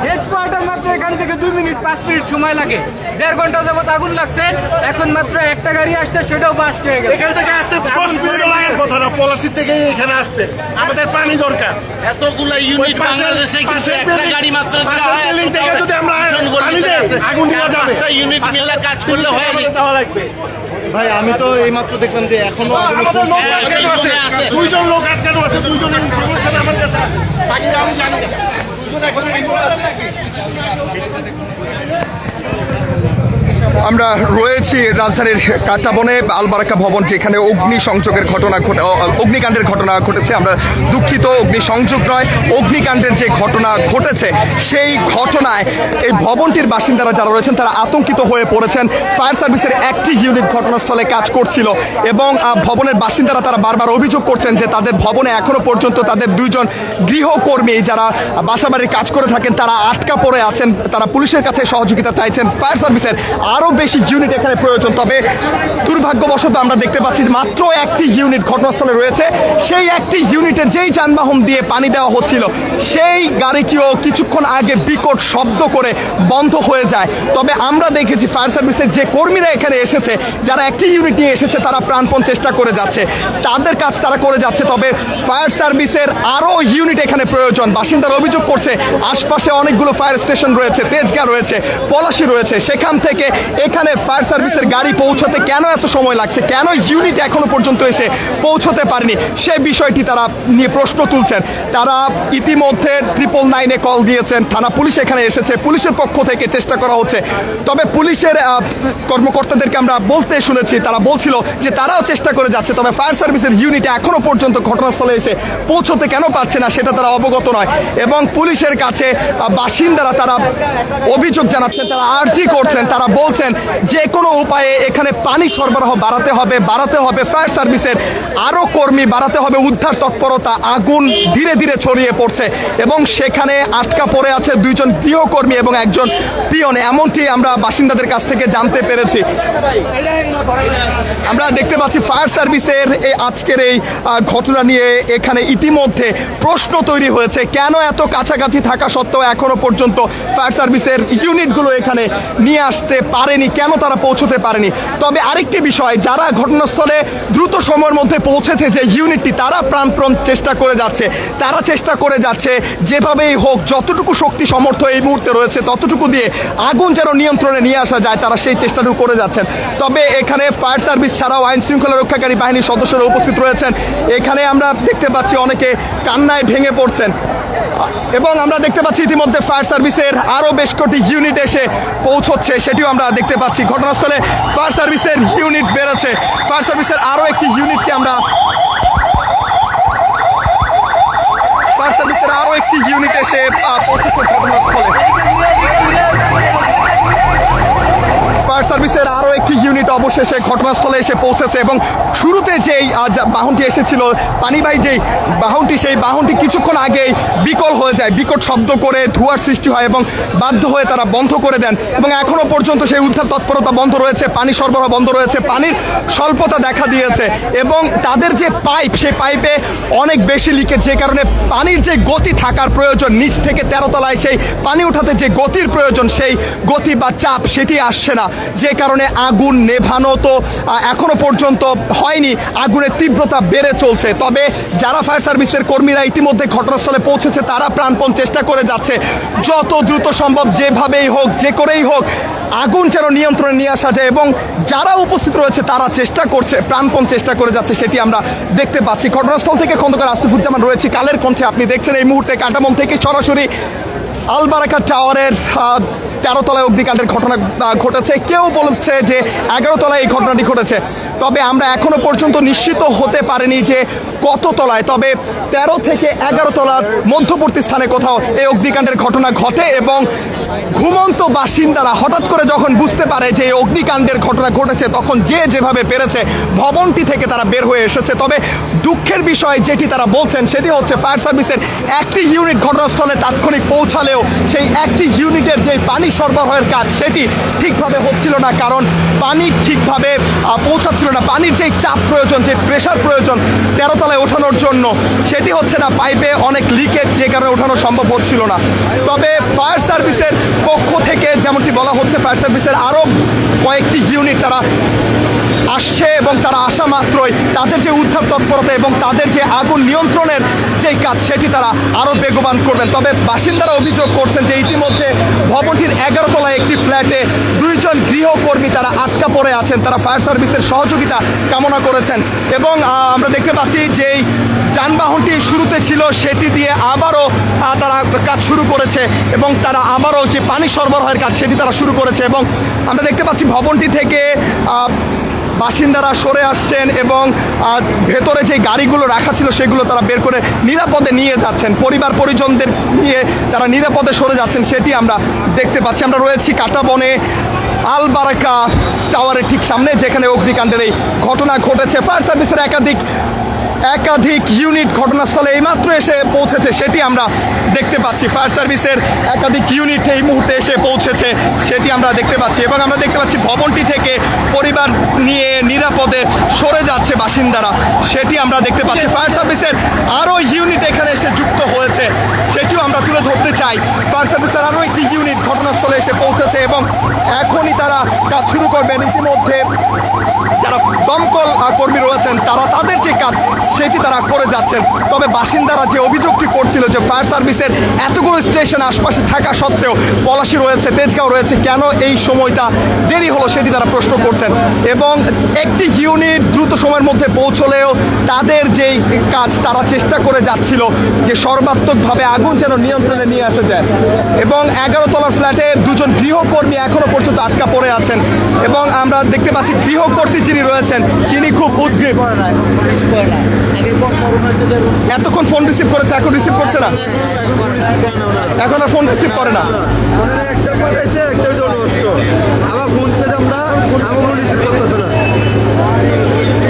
E: হেডকোয়ার্টার মাত্র এখান থেকে 2 মিনিট 5 মিনিট সময় লাগে। 1.5 ঘন্টা যাবত আগুন লাগছে। এখন মাত্র একটা গাড়ি আসছে, সেটাও বাস্ট হয়ে গেছে।
F: এখান থেকে আসতে 10 মিনিট লাগের কথা না, পলাশি থেকে এখানে আসতে আমাদের পানি দরকার।
D: এতগুলা ইউনিট বাংলাদেশে কিন্তু একটা গাড়ি মাত্র দিলে হয়।
F: বিল্ডিং থেকে যদি আমরা পানি দেই, আগুন নিয়ে যাবে।
D: 5টা ইউনিট মিলে কাজ করলে হয়ে যাবে।
F: দেওয়া লাগবে।
A: ভাই আমি তো এইমাত্র দেখলাম যে এখনো
F: আমাদের লোক আটকানো আছে, 2 জন লোক আটকানো আছে, 2 জনের ইনফরমেশন আমার কাছে আছে, বাকিটা আমি জানি না। 2 জন এখনো ইনফরমেশন আছে নাকি?
A: আমরা রয়েছি রাজধানীর কাঁটাবনে আলবারাকা ভবন, যেখানে অগ্নিকাণ্ডের ঘটনা ঘটেছে। আমরা দুঃখিত, অগ্নিসংযোগ নয়, অগ্নিকাণ্ডের যে ঘটনা ঘটেছে সেই ঘটনায় এই ভবনটির বাসিন্দারা যারা রয়েছেন তারা আতঙ্কিত হয়ে পড়েছেন। ফায়ার সার্ভিসের একটি ইউনিট ঘটনাস্থলে কাজ করছিল এবং ভবনের বাসিন্দারা তারা বারবার অভিযোগ করছেন যে তাদের ভবনে এখনো পর্যন্ত তাদের 2 জন গৃহকর্মী যারা বাসাবাড়ির কাজ করে থাকেন তারা আটকা পড়ে আছেন। তারা পুলিশের কাছে সহযোগিতা চাইছেন। ফায়ার সার্ভিসের আরও বেশি ইউনিট এখানে প্রয়োজন। তবে দুর্ভাগ্যবশত আমরা দেখতে পাচ্ছি মাত্র একটি ইউনিট ঘটনাস্থলে রয়েছে। সেই একটি ইউনিটের যেই যানবাহন দিয়ে পানি দেওয়া হচ্ছিল সেই গাড়িটিও কিছুক্ষণ আগে বিকট শব্দ করে বন্ধ হয়ে যায়। তবে আমরা দেখেছি ফায়ার সার্ভিসের যে কর্মীরা এখানে এসেছে, যারা একটি ইউনিট নিয়ে এসেছে, তারা প্রাণপণ চেষ্টা করে যাচ্ছে, তাদের কাজ তারা করে যাচ্ছে। তবে ফায়ার সার্ভিসের আরও ইউনিট এখানে প্রয়োজন। বাসিন্দারা অভিযোগ করছে আশপাশে অনেকগুলো ফায়ার স্টেশন রয়েছে, তেজগাঁ রয়েছে, পলাশী রয়েছে, সেখান থেকে এখানে ফায়ার সার্ভিসের গাড়ি পৌঁছাতে কেন এত সময় লাগছে, কেন ইউনিট এখনো পর্যন্ত এসে পৌঁছতে পারেনি, সে বিষয়টি তারা নিয়ে প্রশ্ন তুলছেন। তারা ইতিমধ্যে 999-এ কল দিয়েছেন, থানা পুলিশ এখানে এসেছে, পুলিশের পক্ষ থেকে চেষ্টা করা হচ্ছে। তবে পুলিশের কর্মকর্তাদেরকে আমরা বলতে শুনেছি, তারা বলছিল যে তারাও চেষ্টা করে যাচ্ছে। তবে ফায়ার সার্ভিসের ইউনিট এখনো পর্যন্ত ঘটনাস্থলে এসে পৌঁছতে কেন পারছে না সেটা তারা অবগত নয়। এবং পুলিশের কাছে বাসিন্দারা তারা অভিযোগ জানাচ্ছেন, তারা আর্জি করছেন, তারা বলছেন যে কোনো উপায়ে এখানে পানি সরবরাহ বাড়াতে হবে, ফায়ার সার্ভিসের আরও কর্মী বাড়াতে হবে, উদ্ধার তৎপরতা। আগুন ধীরে ধীরে ছড়িয়ে পড়ছে এবং সেখানে আটকা পড়ে আছে 2 জন গৃহকর্মী এবং একজন পিয়ন, এমনটি আমরা বাসিন্দাদের কাছ থেকে জানতে পেরেছি। আমরা দেখতে পাচ্ছি ফায়ার সার্ভিসের আজকের এই ঘটনা নিয়ে এখানে ইতিমধ্যে প্রশ্ন তৈরি হয়েছে, কেন এত কাছাকাছি থাকা সত্ত্বেও এখনো পর্যন্ত ফায়ার সার্ভিসের ইউনিটগুলো এখানে নিয়ে আসতে পারেনি, কেন তারা পৌঁছতে পারেনি। তবে আরেকটি বিষয়, যারা ঘটনাস্থলে দ্রুত সময়ের মধ্যে পৌঁছেছে যে ইউনিটটি, তারা প্রাণপণ চেষ্টা করে যাচ্ছে যেভাবেই হোক, যতটুকু শক্তি সমর্থ এই মুহূর্তে রয়েছে ততটুকু দিয়ে আগুন যেন নিয়ন্ত্রণে নিয়ে আসা যায়, তারা সেই চেষ্টাটুকু করে যাচ্ছেন। তবে এখানে ফায়ার সার্ভিস ছাড়াও আইন শৃঙ্খলা রক্ষাকারী বাহিনীর সদস্যরা উপস্থিত রয়েছেন। এখানে আমরা দেখতে পাচ্ছি অনেকে কান্নায় ভেঙে পড়ছেন এবং আমরা দেখতে পাচ্ছি ইতিমধ্যে ফায়ার সার্ভিসের আরও বেশ কটি ইউনিট এসে পৌঁছচ্ছে, সেটিও আমরা দেখতে পাচ্ছি। ঘটনাস্থলে ফায়ার সার্ভিসের ইউনিট বেড়েছে, ফায়ার সার্ভিসের আরও একটি ইউনিটকে আমরা ফায়ার সার্ভিসের আরও একটি ইউনিট এসে পৌঁছেছে ঘটনাস্থলে। ফায়ার সার্ভিসের আরও একটি ইউনিট অবশেষে ঘটনাস্থলে এসে পৌঁছেছে এবং শুরুতে যেই বাহনটি এসেছিল পানিবাহী যেই বাহনটি, সেই বাহনটি কিছুক্ষণ আগেই বিকল হয়ে যায়, বিকট শব্দ করে ধোঁয়ার সৃষ্টি হয় এবং বাধ্য হয়ে তারা বন্ধ করে দেন এবং এখনও পর্যন্ত সেই উদ্ধার তৎপরতা বন্ধ রয়েছে, পানি সরবরাহ বন্ধ রয়েছে, পানির স্বল্পতা দেখা দিয়েছে এবং তাদের যে পাইপ, সেই পাইপে অনেক বেশি লিকেজ, যে কারণে পানির যে গতি থাকার প্রয়োজন, নিচ থেকে 13 তলায় সেই পানি উঠাতে যে গতির প্রয়োজন, সেই গতি বা চাপ সেটি আসছে না, যে কারণে আগুন নেভানো তো এখনো পর্যন্ত হয়নি, আগুনের তীব্রতা বেড়ে চলছে। তবে যারা ফায়ার সার্ভিসের কর্মীরা ইতিমধ্যে ঘটনাস্থলে পৌঁছেছে তারা প্রাণপণ চেষ্টা করে যাচ্ছে যত দ্রুত সম্ভব, যেভাবেই হোক, যে করেই হোক, আগুন যেন নিয়ন্ত্রণে নিয়ে আসা যায় এবং যারা উপস্থিত রয়েছে তারা চেষ্টা করছে, প্রাণপণ চেষ্টা করে যাচ্ছে, সেটি আমরা দেখতে পাচ্ছি। ঘটনাস্থল থেকে খন্দকার আসিফুজ্জামান রয়েছে কালের কণ্ঠে। আপনি দেখছেন এই মুহূর্তে কাঁটাবন থেকে সরাসরি আলবারাকা টাওয়ারের 13 তলায় অগ্নিকাণ্ডের ঘটনা ঘটেছে। কেউ বলছে যে 11 তলায় এই ঘটনাটি ঘটেছে, তবে আমরা এখনো পর্যন্ত নিশ্চিত হতে পারিনি যে কত তলায়। তবে 13 থেকে 11 তলার মধ্যবর্তী স্থানে কোথাও এই অগ্নিকাণ্ডের ঘটনা ঘটে এবং ঘুমন্ত বাসিন্দারা হঠাৎ করে যখন বুঝতে পারে যে এই অগ্নিকাণ্ডের ঘটনা ঘটেছে, তখন যে যেভাবে পেরেছে ভবনটি থেকে তারা বের হয়ে এসেছে। তবে দুঃখের বিষয় যেটি তারা বলছেন সেটি হচ্ছে ফায়ার সার্ভিসের একটি ইউনিট ঘটনাস্থলে তাৎক্ষণিক পৌঁছালেও সেই একটি ইউনিটের যে পানি সরবরাহের কাজ সেটি ঠিকভাবে হচ্ছিল না, কারণ পানি ঠিকভাবে পৌঁছাচ্ছিল না। পানির যেই চাপ প্রয়োজন, যে প্রেশার প্রয়োজন 13 তলায় ওঠানোর জন্য, সেটি হচ্ছে না, পাইপে অনেক লিকেজ, যে কারণে ওঠানো সম্ভব হচ্ছিল না। তবে ফায়ার সার্ভিসের পক্ষ থেকে যেমনটি বলা হচ্ছে, ফায়ার সার্ভিসের আরও কয়েকটি ইউনিট তারা আসছে এবং তারা আসা মাত্রই তাদের যে উদ্ধার তৎপরতা এবং তাদের যে আগুন নিয়ন্ত্রণের যেই কাজ সেটি তারা আরও বেগবান করবেন। তবে বাসিন্দারা অভিযোগ করছেন যে ইতিমধ্যে ভবনটির 11 তলায় একটি ফ্ল্যাটে 2 জন গৃহকর্মী তারা আটকা পড়ে আছেন। তারা ফায়ার সার্ভিসের সহযোগিতা কামনা করেছেন এবং আমরা দেখতে পাচ্ছি যে যানবাহনটি শুরুতে ছিল সেটি দিয়ে আবারও তারা কাজ শুরু করেছে এবং তারা আবারও যে পানি সরবরাহের কাজ সেটি তারা শুরু করেছে এবং আমরা দেখতে পাচ্ছি ভবনটি থেকে বাসিন্দারা সরে আসছেন এবং ভেতরে যে গাড়িগুলো রাখা ছিল সেগুলো তারা বের করে নিরাপদে নিয়ে যাচ্ছেন, পরিবার পরিজনদের নিয়ে তারা নিরাপদে সরে যাচ্ছেন সেটি আমরা দেখতে পাচ্ছি। আমরা রয়েছি কাঁটাবনে আল বারাকা টাওয়ারের ঠিক সামনে, যেখানে অগ্নিকাণ্ডের এই ঘটনা ঘটেছে। ফায়ার সার্ভিসের একাধিক ইউনিট ঘটনাস্থলে এইমাত্র এসে পৌঁছেছে সেটি আমরা দেখতে পাচ্ছি। ফায়ার সার্ভিসের একাধিক ইউনিট এই মুহূর্তে এসে পৌঁছেছে সেটি আমরা দেখতে পাচ্ছি এবং আমরা দেখতে পাচ্ছি ভবনটি থেকে পরিবার নিয়ে নিরাপদে সরে যাচ্ছে বাসিন্দারা, সেটি আমরা দেখতে পাচ্ছি। ফায়ার সার্ভিসের আরও ইউনিট এখানে এসে যুক্ত হয়েছে সেটিও আমরা তুলে ধরতে চাই। ফায়ার সার্ভিসের আরও একটি ইউনিট ঘটনাস্থলে এসে পৌঁছেছে এবং এখনই তারা কাজ শুরু করবেন। ইতিমধ্যে যারা দমকল কর্মী রয়েছেন তারা তাদের যে কাজ সেটি তারা করে যাচ্ছেন। তবে বাসিন্দারা যে অভিযোগটি করছিল যে ফায়ার সার্ভিসের এতগুলো স্টেশন আশপাশে থাকা সত্ত্বেও পলাশী রয়েছে, তেজগাঁও রয়েছে, কেন এই সময়টা দেরি হলো সেটি তারা প্রশ্ন করছেন এবং একটি ইউনিট দ্রুত সময়ের মধ্যে পৌঁছলেও তাদের যেই কাজ তারা চেষ্টা করে যাচ্ছিল যে সর্বাত্মকভাবে আগুন যেন নিয়ন্ত্রণে নিয়ে আসা যায় এবং 11 তলার ফ্ল্যাটে 2 জন গৃহকর্মী এখনো পর্যন্ত আটকা পড়ে আছেন এবং আমরা দেখতে পাচ্ছি গৃহকর্মী যিনি রয়েছেন তিনি খুব উদ্গ্রীব। এতক্ষণ ফোন রিসিভ করেছে, এখন রিসিভ করছে না, এখন আর ফোন রিসিভ করে না।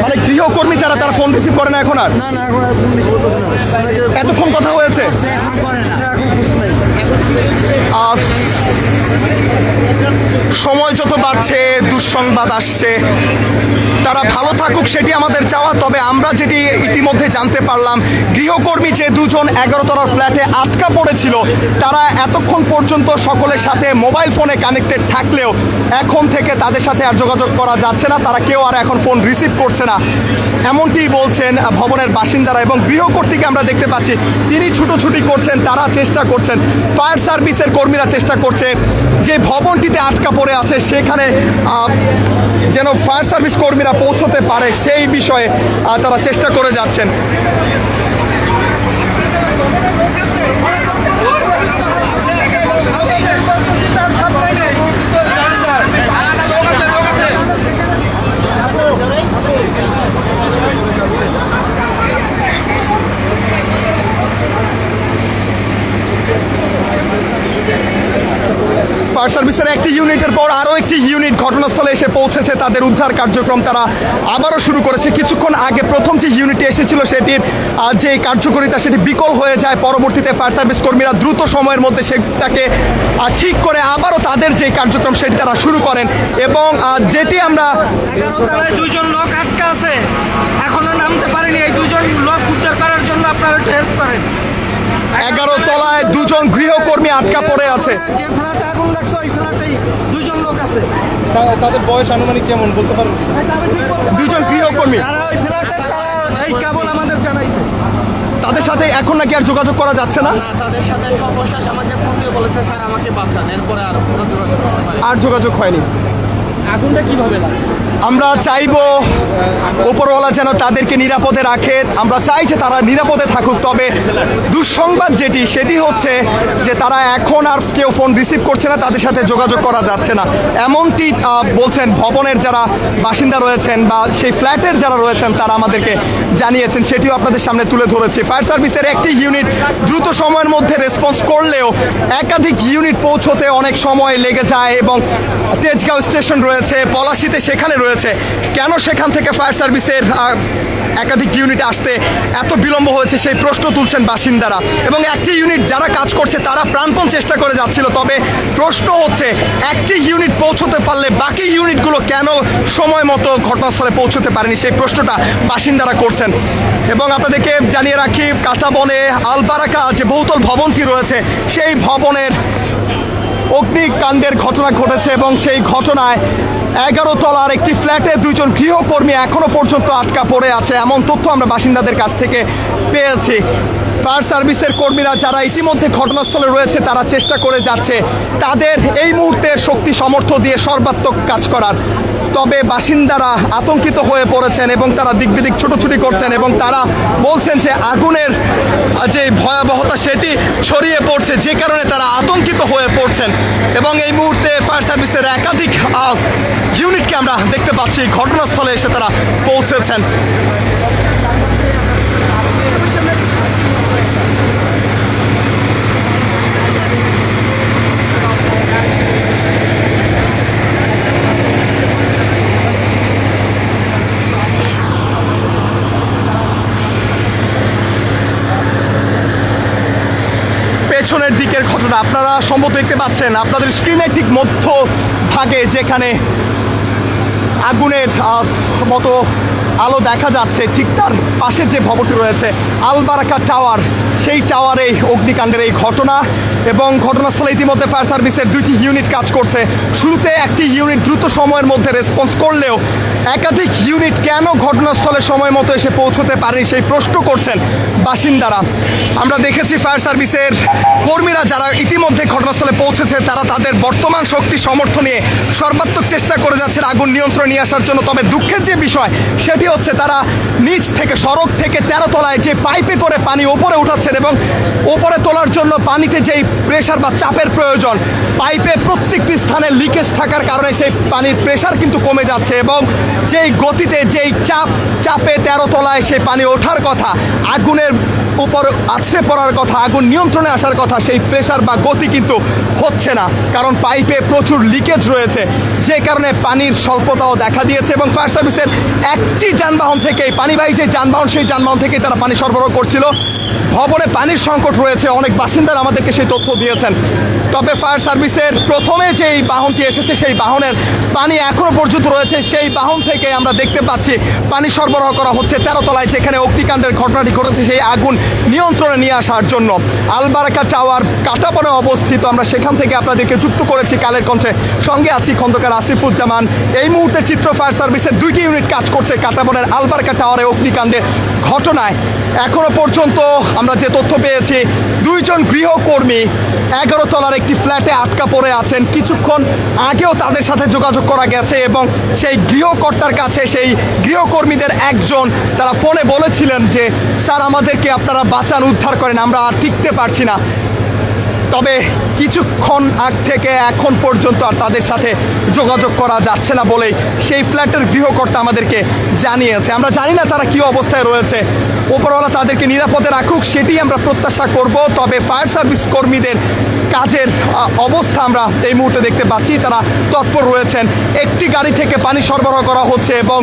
A: মানে গৃহকর্মী যারা তারা ফোন রিসিভ করে না এখন আর? এতক্ষণ কথা হয়েছে। সময় যত বাড়ছে দুঃসংবাদ আসছে, তারা ভালো থাকুক সেটি আমাদের চাওয়া। তবে আমরা যেটি ইতিমধ্যে জানতে পারলাম, গৃহকর্মী যে 2 জন 11 তলার ফ্ল্যাটে আটকা পড়েছিল তারা এতক্ষণ পর্যন্ত সকলের সাথে মোবাইল ফোনে কানেক্টেড থাকলেও এখন থেকে তাদের সাথে আর যোগাযোগ করা যাচ্ছে না, তারা কেউ আর এখন ফোন রিসিভ করছে না, এমনটি বলছেন ভবনের বাসিন্দারা। এবং গৃহকর্ত্রীকে আমরা দেখতে পাচ্ছি তিনি ছুটোছুটি করছেন, তারা চেষ্টা করছেন, ফায়ার সার্ভিসের কর্মীরা চেষ্টা করছে যে ভবনটিতে আটকা পড়ে আছে সেখানে যেন ফায়ার সার্ভিস কর্মীরা পৌঁছতে পারে সেই বিষয়ে তারা চেষ্টা করে যাচ্ছেন। ফায়ার সার্ভিসের একটি ইউনিটের পর আরও একটি ইউনিট ঘটনাস্থলে এসে পৌঁছেছে, তাদের উদ্ধার কার্যক্রম তারা আবারও শুরু করেছে। কিছুক্ষণ আগে প্রথম যে ইউনিটটি এসেছিল সেটির যে কার্যকারিতা সেটি বিকল হয়ে যায়, পরবর্তীতে ফায়ার সার্ভিস কর্মীরা দ্রুত সময়ের মধ্যে সেটাকে ঠিক করে আবারও তাদের যে কার্যক্রম সেটি তারা শুরু করেন এবং যেটি আমরা
E: 2 জন লোক আটকা আছে, এখনো নামতে পারেনি। এই 2 জন লোক উদ্ধার করার জন্য আপনারা একটু হেল্প করেন।
A: 11 তলায় 2 জন গৃহকর্মী আটকা পড়ে আছে।
E: যে ফ্ল্যাটে আগুন লাগছে ওই ফ্ল্যাটেই 2 জন লোক আছে।
A: তাদের বয়স আনুমানিক কেমন বলতে পারবেন? 2 জন গৃহকর্মী
E: তারা ওই ফ্ল্যাটে এই কেবল আমাদের জানাইছে।
A: তাদের সাথে এখন নাকি আর যোগাযোগ করা যাচ্ছে না?
G: তাদের সাথে সর্বশেষ আমাকে ফোন দিয়ে বলেছে স্যার আমাকে বাঁচান, এরপরে আর কোনো যোগাযোগ হয়নি।
A: আর যোগাযোগ হয়নি।
G: আগুনটা কিভাবে লাগে?
A: আমরা চাইবো উপরওয়ালা যেন তাদেরকে নিরাপদে রাখে, আমরা চাই যে তারা নিরাপদে থাকুক। তবে দুঃসংবাদ সেটি হচ্ছে যে তারা এখন আর কেউ ফোন রিসিভ করছে না, তাদের সাথে যোগাযোগ করা যাচ্ছে না, এমনটি বলছেন ভবনের যারা বাসিন্দা রয়েছেন বা সেই ফ্ল্যাটের যারা রয়েছেন তারা আমাদেরকে জানিয়েছেন, সেটিও আপনাদের সামনে তুলে ধরেছি। ফায়ার সার্ভিসের একটি ইউনিট দ্রুত সময়ের মধ্যে রেসপন্স করলেও একাধিক ইউনিট পৌঁছতে অনেক সময় লেগে যায় এবং তেজগাঁও স্টেশন রয়েছে, পলাশীতে সেখানে রয়েছে, কেন সেখান থেকে ফায়ার সার্ভিসের একাধিক ইউনিট আসতে এত বিলম্ব হয়েছে সেই প্রশ্ন তুলছেন বাসিন্দারা। এবং একটি ইউনিট যারা কাজ করছে তারা প্রাণপণ চেষ্টা করে যাচ্ছিল, তবে প্রশ্ন হচ্ছে একটি ইউনিট পৌঁছতে পারলে বাকি ইউনিটগুলো কেন সময় মতো ঘটনাস্থলে পৌঁছতে পারেনি, সেই প্রশ্নটা বাসিন্দারা করছেন। এবং আপনাদেরকে জানিয়ে রাখি, কাঁটাবনে আল বারাকা যে বহুতল ভবনটি রয়েছে সেই ভবনের অগ্নিকাণ্ডের ঘটনা ঘটেছে এবং সেই ঘটনায় 11 তলার একটি ফ্ল্যাটে 2 জন গৃহকর্মী এখনো পর্যন্ত আটকা পড়ে আছে, এমন তথ্য আমরা বাসিন্দাদের কাছ থেকে পেয়েছি। ফায়ার সার্ভিসের কর্মীরা যারা ইতিমধ্যে ঘটনাস্থলে রয়েছে তারা চেষ্টা করে যাচ্ছে তাদের এই মুহূর্তে শক্তি সামর্থ্য দিয়ে সর্বাত্মক কাজ করার। তবে বাসিন্দারা আতঙ্কিত হয়ে পড়েছেন এবং তারা দিক বিদিক ছুটোছুটি করছেন এবং তারা বলছেন যে আগুনের যে ভয়াবহতা সেটি ছড়িয়ে পড়ছে, যে কারণে তারা আতঙ্কিত হয়ে পড়ছেন। এবং এই মুহূর্তে ফায়ার সার্ভিসের একাধিক ইউনিটকে আমরা দেখতে পাচ্ছি ঘটনাস্থলে এসে তারা পৌঁছেছেন। পেছনের দিকের ঘটনা আপনারা সম্ভবত দেখতে পাচ্ছেন আপনাদের স্ক্রিনের ঠিক মধ্য ভাগে, যেখানে আগুনের মতো আলো দেখা যাচ্ছে, ঠিক তার পাশের যে ভবনটি রয়েছে আলবারাকা টাওয়ার, সেই টাওয়ারে অগ্নিকাণ্ডের এই ঘটনা। এবং ঘটনাস্থলে ইতিমধ্যে ফায়ার সার্ভিসের 2টি ইউনিট কাজ করছে। শুরুতে একটি ইউনিট দ্রুত সময়ের মধ্যে রেসপন্স করলেও একাধিক ইউনিট কেন ঘটনাস্থলে সময় মতো এসে পৌঁছতে পারেনি সেই প্রশ্ন করছেন বাসিন্দারা। আমরা দেখেছি ফায়ার সার্ভিসের কর্মীরা যারা ইতিমধ্যে ঘটনাস্থলে পৌঁছেছে তারা তাদের বর্তমান শক্তি সামর্থ্য নিয়ে সর্বাত্মক চেষ্টা করে যাচ্ছেন আগুন নিয়ন্ত্রণে নিয়ে আসার জন্য। তবে দুঃখের যে বিষয় সেটি হচ্ছে তারা নিচ থেকে সড়ক থেকে 13 তলায় যে পাইপে করে পানি ওপরে উঠাচ্ছেন এবং ওপরে তোলার জন্য পানিতে যেই প্রেশার বা চাপের প্রয়োজন, পাইপে প্রত্যেকটি স্থানে লিকেজ থাকার কারণে সেই পানির প্রেশার কিন্তু কমে যাচ্ছে এবং যেই গতিতে যেই চাপে 13 তলায় সেই পানি ওঠার কথা, আগুনের উপর আছড়ে পড়ার কথা, আগুন নিয়ন্ত্রণে আসার কথা, সেই প্রেশার বা গতি কিন্তু হচ্ছে না, কারণ পাইপে প্রচুর লিকেজ রয়েছে, যে কারণে পানির স্বল্পতাও দেখা দিয়েছে। এবং ফায়ার সার্ভিসের একটি যানবাহন থেকেই, পানিবাহী যে যানবাহন সেই যানবাহন থেকেই তারা পানি সরবরাহ করছিল। ভবনে পানির সংকট রয়েছে, অনেক বাসিন্দারা আমাদেরকে সেই তথ্য দিয়েছেন। তবে ফায়ার সার্ভিসের প্রথমে যেই বাহনটি এসেছে সেই বাহনের পানি এখনো পর্যন্ত রয়েছে, সেই বাহন থেকে আমরা দেখতে পাচ্ছি পানি সরবরাহ করা হচ্ছে 13 তলায়, যেখানে অগ্নিকাণ্ডের ঘটনাটি ঘটেছে সেই আগুন নিয়ন্ত্রণে নিয়ে আসার জন্য। আলবারাকা টাওয়ার কাটাবনে অবস্থিত, আমরা সেখান থেকে আপনাদেরকে যুক্ত করেছি কালের কণ্ঠে, সঙ্গে আছি খন্দকার আসিফুজ্জামান। এই মুহূর্তে চিত্র ফায়ার সার্ভিসের 2টি ইউনিট কাজ করছে কাটাবনের আলবারাকা টাওয়ারে অগ্নিকাণ্ডের ঘটনায়। এখনো পর্যন্ত আমরা যে তথ্য পেয়েছি 2 জন গৃহকর্মী 11 তলার একটি ফ্ল্যাটে আটকা পড়ে আছেন। কিছুক্ষণ আগেও তাদের সাথে যোগাযোগ করা গেছে এবং সেই গৃহকর্তার কাছে সেই গৃহকর্মীদের একজন তারা ফোনে বলেছিলেন যে স্যার আমাদেরকে আপনারা বাঁচান, উদ্ধার করেন, আমরা আর টিকতে পারছি না। তবে কিছুক্ষণ আগ থেকে এখন পর্যন্ত আর তাদের সাথে যোগাযোগ করা যাচ্ছে না বলেই সেই ফ্ল্যাটের গৃহকর্তা আমাদেরকে জানিয়েছে। আমরা জানি না তারা কী অবস্থায় রয়েছে, ওপরওয়ালা তাদেরকে নিরাপদে রাখুক সেটি আমরা প্রত্যাশা করব। তবে ফায়ার সার্ভিস কর্মীদের কাজের অবস্থা আমরা এই মুহূর্তে দেখতে পাচ্ছি, তারা তৎপর রয়েছেন। একটি গাড়ি থেকে পানি সরবরাহ করা হচ্ছে এবং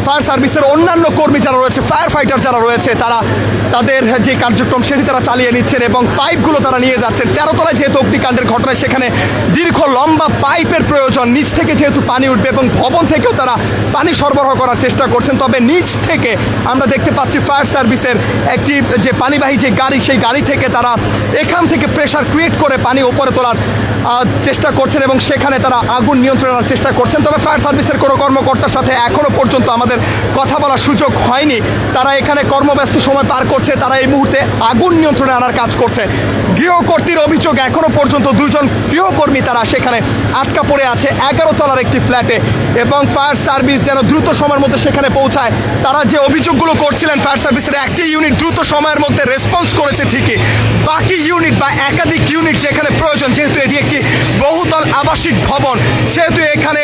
A: ফায়ার সার্ভিসের অন্যান্য কর্মী যারা রয়েছে, ফায়ার ফাইটার যারা রয়েছে, তারা তাদের যে কার্যক্রম সেটি তারা চালিয়ে নিচ্ছেন এবং পাইপগুলো তারা নিয়ে যাচ্ছেন 13 তলায়। যেহেতু অগ্নিকাণ্ডের ঘটনায় সেখানে দীর্ঘ লম্বা পাইপের প্রয়োজন, নিচ থেকে যেহেতু পানি উঠবে এবং ভবন থেকেও তারা পানি সরবরাহ করার চেষ্টা করছেন। তবে নিচ থেকে আমরা দেখতে পাচ্ছি ফায়ার সার্ভিসের একটি যে পানিবাহী যে গাড়ি, সেই গাড়ি থেকে তারা এখান থেকে প্রেশার ক্রিয়েট করে পানি উপরে তোলার চেষ্টা করছেন এবং সেখানে তারা আগুন নিয়ন্ত্রণের চেষ্টা করছেন। তবে ফায়ার সার্ভিসের কোনো কর্মকর্তার সাথে এখনো পর্যন্ত আমাদের কথা বলার সুযোগ হয়নি। তারা এখানে কর্মব্যস্ত সময় পার করছে, তারা এই মুহূর্তে আগুন নিয়ন্ত্রণে আনার কাজ করছে। গৃহকর্তীর অভিযোগ এখনো পর্যন্ত 2 জন গৃহকর্মী তারা সেখানে আটকা পড়ে আছে 11 তলার একটি ফ্ল্যাটে এবং ফায়ার সার্ভিস যেন দ্রুত সময়ের মধ্যে সেখানে পৌঁছায়। তারা যে অভিযোগগুলো করছিলেন, ফায়ার সার্ভিসের একটি ইউনিট দ্রুত সময়ের মধ্যে রেসপন্স করেছে ঠিকই, বাকি ইউনিট বা একাধিক ইউনিট যেখানে প্রয়োজন, যেহেতু এটি একটি বহুতল আবাসিক ভবন, সেহেতু এখানে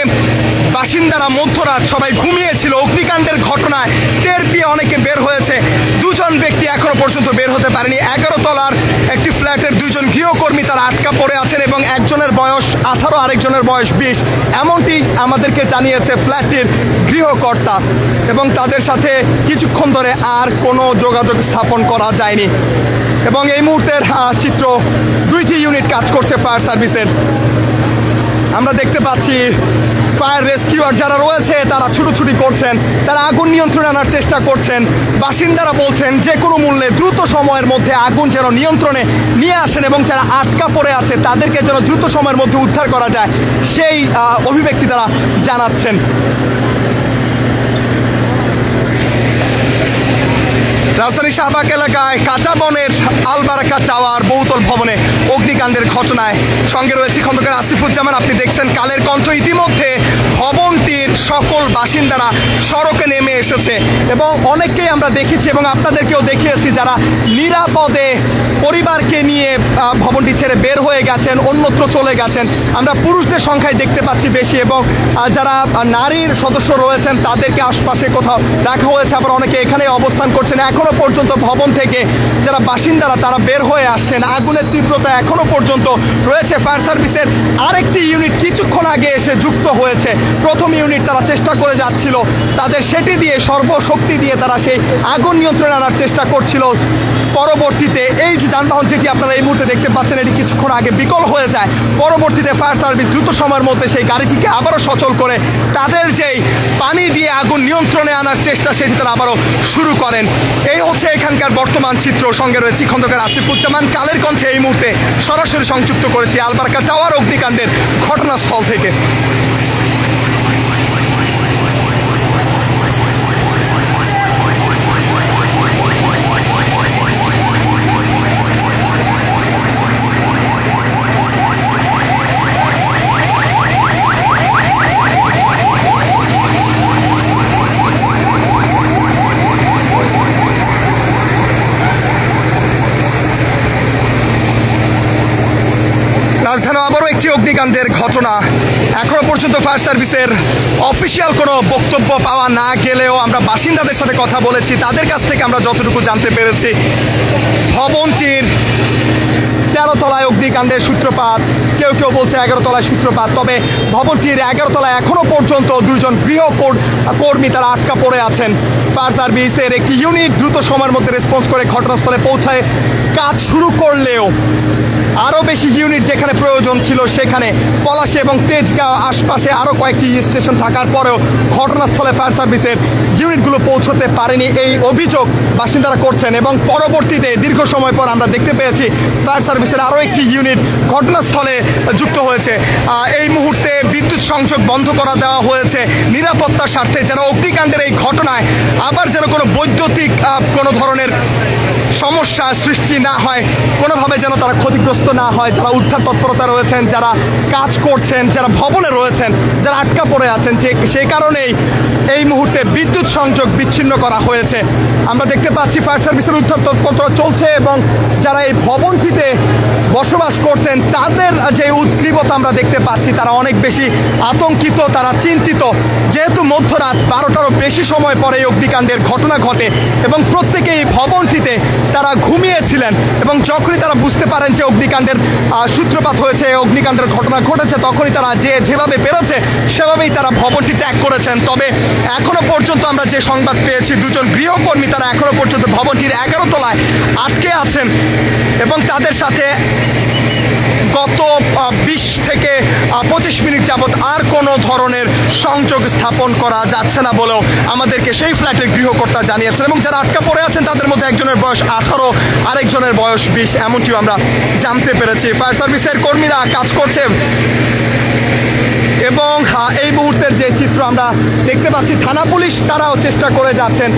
A: বাসিন্দারা মধ্যরাত সবাই ঘুমিয়েছিল। অগ্নিকাণ্ডের ঘটনায় টের পেয়ে অনেকে বের হয়েছে, 2 জন ব্যক্তি এখনো পর্যন্ত বের হতে পারেনি। 11 তলার একটি ফ্ল্যাটের 2 জন গৃহকর্মী তারা আটকা পড়ে আছেন এবং একজনের বয়স 18, আরেকজনের বয়স 20, এমনটি আমাদেরকে জানিয়েছে ফ্ল্যাটটির গৃহকর্তা। এবং তাদের সাথে কিছুক্ষণ ধরে আর কোনো যোগাযোগ স্থাপন করা যায়নি। এবং এই মুহূর্তের চিত্র 2টি ইউনিট কাজ করছে ফায়ার সার্ভিসের। আমরা দেখতে পাচ্ছি ফায়ার রেস্কিউয়ার যারা রয়েছে তারা ছুটোছুটি করছেন, তারা আগুন নিয়ন্ত্রণে আনার চেষ্টা করছেন। বাসিন্দারা বলছেন যে কোনো মূল্যে দ্রুত সময়ের মধ্যে আগুন যেন নিয়ন্ত্রণে নিয়ে আসেন এবং যারা আটকা পড়ে আছে তাদেরকে যেন দ্রুত সময়ের মধ্যে উদ্ধার করা যায় সেই অভিব্যক্তি তারা জানাচ্ছেন। রাজধানী শাহবাগ এলাকায় কাঁটাবনের আলবারাকা টাওয়ার বহুতল ভবনে অগ্নিকাণ্ডের ঘটনায় সঙ্গে রয়েছে খন্দকার আসিফুজ্জামান। আপনি দেখছেন কালের কণ্ঠ। ইতিমধ্যে ভবনটির সকল বাসিন্দারা সড়কে নেমে এসেছে এবং অনেককেই আমরা দেখেছি এবং আপনাদেরকেও দেখিয়েছি যারা নিরাপদে পরিবারকে নিয়ে ভবনটি ছেড়ে বের হয়ে গেছেন, অন্যত্র চলে গেছেন। আমরা পুরুষদের সংখ্যায় দেখতে পাচ্ছি বেশি এবং যারা নারীর সদস্য রয়েছেন তাদেরকে আশপাশে কোথাও রাখা হয়েছে, আবার অনেকে এখানে অবস্থান করছেন। এখনো পর্যন্ত ভবন থেকে যারা বাসিন্দারা তারা বের হয়ে আসছেন। আগুনের তীব্রতা এখনো পর্যন্ত রয়েছে। ফায়ার সার্ভিসের আরেকটি ইউনিট কিছুক্ষণ আগে এসে যুক্ত হয়েছে। প্রথম ইউনিট তারা চেষ্টা করে যাচ্ছিল, তাদের সেটি দিয়ে সর্বশক্তি দিয়ে তারা সেই আগুন নিয়ন্ত্রণে আনার চেষ্টা করছিল। পরবর্তীতে এই যে যানবাহন যেটি আপনারা এই মুহূর্তে দেখতে পাচ্ছেন এটি কিছুক্ষণ আগে বিকল হয়ে যায়। পরবর্তীতে ফায়ার সার্ভিস দ্রুত সময়ের মধ্যে সেই গাড়িটিকে আবারও সচল করে তাদের যেই পানি দিয়ে আগুন নিয়ন্ত্রণে আনার চেষ্টা সেটি তারা আবারও শুরু করেন। এই হচ্ছে এখানকার বর্তমান চিত্র। সঙ্গে রয়েছে খন্দকার আসিফুজ্জামান। কালের কণ্ঠে এই মুহূর্তে সরাসরি সংযুক্ত করেছি আলবারাকা টাওয়ার অগ্নিকাণ্ডের ঘটনাস্থল থেকে। রাজধানী আবারও একটি অগ্নিকাণ্ডের ঘটনা। এখনো পর্যন্ত ফায়ার সার্ভিসের অফিসিয়াল কোনো বক্তব্য পাওয়া না গেলেও আমরা বাসিন্দাদের সাথে কথা বলেছি, তাদের কাছ থেকে আমরা যতটুকু জানতে পেরেছি ভবনটির 13 তলায় অগ্নিকাণ্ডের সূত্রপাত, কেউ কেউ বলছে 11 তলায় সূত্রপাত। তবে ভবনটির 11 তলায় এখনো পর্যন্ত 2 জন গৃহ কর্মী তারা আটকা পড়ে আছেন। ফায়ার সার্ভিসের একটি ইউনিট দ্রুত সময়ের মধ্যে রেসপন্স করে ঘটনাস্থলে পৌঁছায় কাজ শুরু করলেও আরও বেশি ইউনিট যেখানে প্রয়োজন ছিল সেখানে পলাশী এবং তেজগাঁও আশপাশে আরও কয়েকটি স্টেশন থাকার পরেও ঘটনাস্থলে ফায়ার সার্ভিসের ইউনিটগুলো পৌঁছতে পারেনি এই অভিযোগ বাসিন্দারা করছেন। এবং পরবর্তীতে দীর্ঘ সময় পর আমরা দেখতে পেয়েছি ফায়ার সার্ভিসের আরও একটি ইউনিট ঘটনাস্থলে যুক্ত হয়েছে। এই মুহূর্তে বিদ্যুৎ সংযোগ বন্ধ করা দেওয়া হয়েছে নিরাপত্তার স্বার্থে, যেন অগ্নিকাণ্ডের এই ঘটনায় আবার যেন কোনো বৈদ্যুতিক কোনো ধরনের সমস্যা সৃষ্টি না হয়, কোনোভাবে যেন তারা ক্ষতিগ্রস্ত না হয়। যারা উদ্ধার তৎপরতা রয়েছেন, যারা কাজ করছেন, যারা ভবনে রয়েছেন, যারা আটকা পড়ে আছেন, সেই কারণেই এই মুহূর্তে বিদ্যুৎ সংযোগ বিচ্ছিন্ন করা হয়েছে। আমরা দেখতে পাচ্ছি ফায়ার সার্ভিসের উদ্ধার তৎপরতা চলছে এবং যারা এই ভবনটিতে বসবাস করতেন তাদের যে উদ্গ্রীবতা আমরা দেখতে পাচ্ছি, তারা অনেক বেশি আতঙ্কিত, তারা চিন্তিত। যেহেতু মধ্যরাত 12টারও বেশি সময় পরে এই অগ্নিকাণ্ডের ঘটনা ঘটে এবং প্রত্যেকেই ভবনটিতে তারা ঘুমিয়েছিলেন এবং যখনই তারা বুঝতে পারেন যে অগ্নিকাণ্ডের সূত্রপাত হয়েছে, অগ্নিকাণ্ডের ঘটনা ঘটেছে, তখনই তারা যেভাবে পেরেছে সেভাবেই তারা ভবনটি ত্যাগ করেছেন। তবে এখনো পর্যন্ত আমরা যে সংবাদ পেয়েছি 2 জন গৃহকর্মী তারা এখনো পর্যন্ত ভবনটির 11 তলায় আটকে আছেন এবং তাদের সাথে গত 20 থেকে 25 মিনিট যাবৎ আর কোনো ধরনের সংযোগ স্থাপন করা যাচ্ছে না বলেও আমাদেরকে সেই ফ্ল্যাটের গৃহকর্তা জানিয়েছেন। এবং যারা আটকা পড়ে আছেন তাদের মধ্যে একজনের বয়স 18, আরেকজনের বয়স 20, এমনটিও আমরা জানতে পেরেছি। ফায়ার সার্ভিসের কর্মীরা কাজ করছে এবং এই মুহূর্তের যে চিত্র আমরা দেখতে পাচ্ছি, থানা পুলিশ তারাও চেষ্টা করে যাচ্ছেন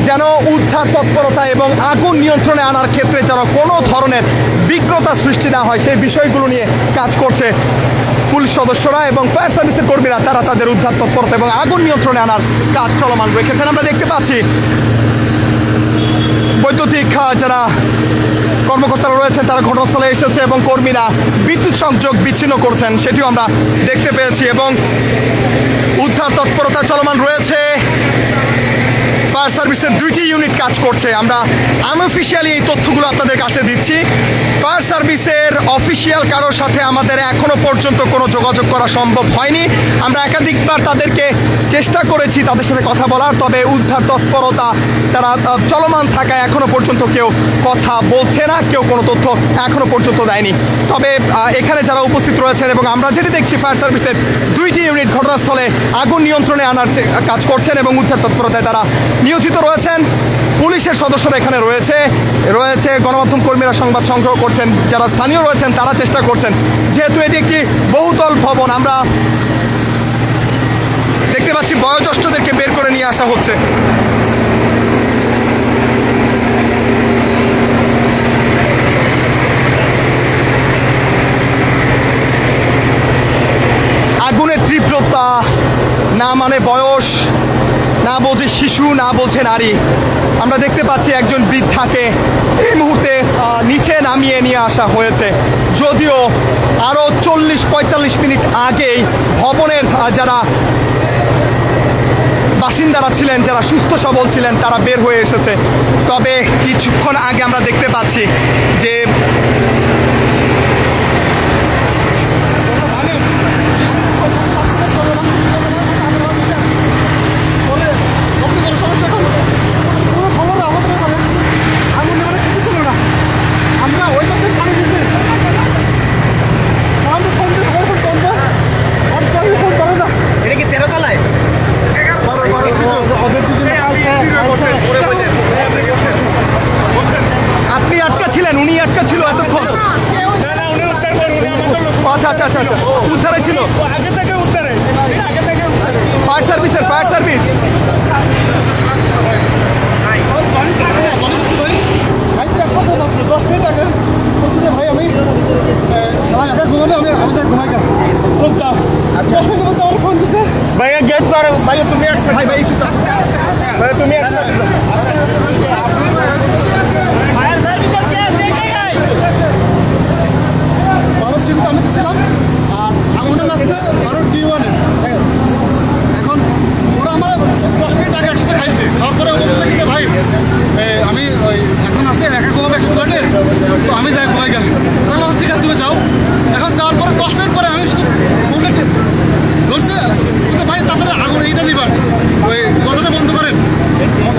A: যেন উদ্ধার তৎপরতা এবং আগুন নিয়ন্ত্রণে আনার ক্ষেত্রে যেন কোনো ধরনের বিঘ্নতা সৃষ্টি না হয় সেই বিষয়গুলো নিয়ে কাজ করছে পুলিশ সদস্যরা এবং ফায়ার সার্ভিসের কর্মীরা। তারা তাদের উদ্ধার তৎপরতা এবং আগুন নিয়ন্ত্রণে আনার কাজ চলমান রেখেছেন। আমরা দেখতে পাচ্ছি বৈদ্যুতিক যারা কর্মকর্তারা রয়েছেন তারা ঘটনাস্থলে এসেছে এবং কর্মীরা বিদ্যুৎ সংযোগ বিচ্ছিন্ন করছেন, সেটিও আমরা দেখতে পেয়েছি এবং উদ্ধার তৎপরতা চলমান রয়েছে। ফায়ার সার্ভিসের 2টি ইউনিট কাজ করছে। আমরা আনঅফিসিয়ালি এই তথ্যগুলো আপনাদের কাছে দিচ্ছি। ফায়ার সার্ভিসের অফিসিয়াল কারোর সাথে আমাদের এখনো পর্যন্ত কোনো যোগাযোগ করা সম্ভব হয়নি। আমরা একাধিকবার তাদেরকে চেষ্টা করেছি তাদের সাথে কথা বলার, তবে উদ্ধার তৎপরতা তারা চলমান থাকায় এখনো পর্যন্ত কেউ কথা বলছে না, কেউ কোনো তথ্য এখনো পর্যন্ত দেয়নি। তবে এখানে যারা উপস্থিত রয়েছেন এবং আমরা যেটি দেখছি ফায়ার সার্ভিসের 2টি ইউনিট ঘটনাস্থলে আগুন নিয়ন্ত্রণে আনার কাজ করছেন এবং উদ্ধার তৎপরতায় তারা নিয়োজিত রয়েছেন। পুলিশের সদস্যরা এখানে রয়েছে গণমাধ্যম কর্মীরা সংবাদ সংগ্রহ করছেন, যারা স্থানীয় রয়েছেন তারা চেষ্টা করছেন, যেহেতু এটি একটি বহুতল ভবন, আমরা দেখতে পাচ্ছি বয়োজ্যেষ্ঠদেরকে বের করে নিয়ে আসা হচ্ছে। আগুনের তীব্রতা না মানে বয়স, না বোঝে শিশু, না বোঝে নারী। আমরা দেখতে পাচ্ছি একজন বৃদ্ধাকে এই মুহূর্তে নিচে নামিয়ে নিয়ে আসা হয়েছে, যদিও আরও 40-45 মিনিট আগেই ভবনের যারা বাসিন্দারা ছিলেন, যারা সুস্থ সবল ছিলেন, তারা বের হয়ে এসেছে। তবে কিছুক্ষণ আগে আমরা দেখতে পাচ্ছি যে
D: এটা কি 13 তলায়?
A: আপনি আটকা ছিলেন, উনি আটকা ছিল এতক্ষণ? আচ্ছা আচ্ছা আচ্ছা আচ্ছা, উদ্ধারে ছিল ফায়ার সার্ভিস।
F: ভাইয়া গেট পারে ভাইয়া তুমি একসাথে ভাই ভাই তুমি একসাথে
B: আমি ছিলাম আর আগুনটা লাগছে 12D1-এ। এখন ওরা আমার 10 মিনিট আগে একসাথে খাইছে, তারপরে ও বলছে কি যে ভাই আমি এখন আসে একা ঘুমাবো একটা ফ্ল্যাটে, তো আমি যাই ঘুমাই গেলাম। তাহলে ঠিক আছে তুমি যাও। এখন যাওয়ার পরে 10 মিনিট পরে আমি ফোনটা ধরছে, বলছে ভাই তাড়াতাড়ি আগুন এইটা নিবার, ওই দরজাটা বন্ধ করেন।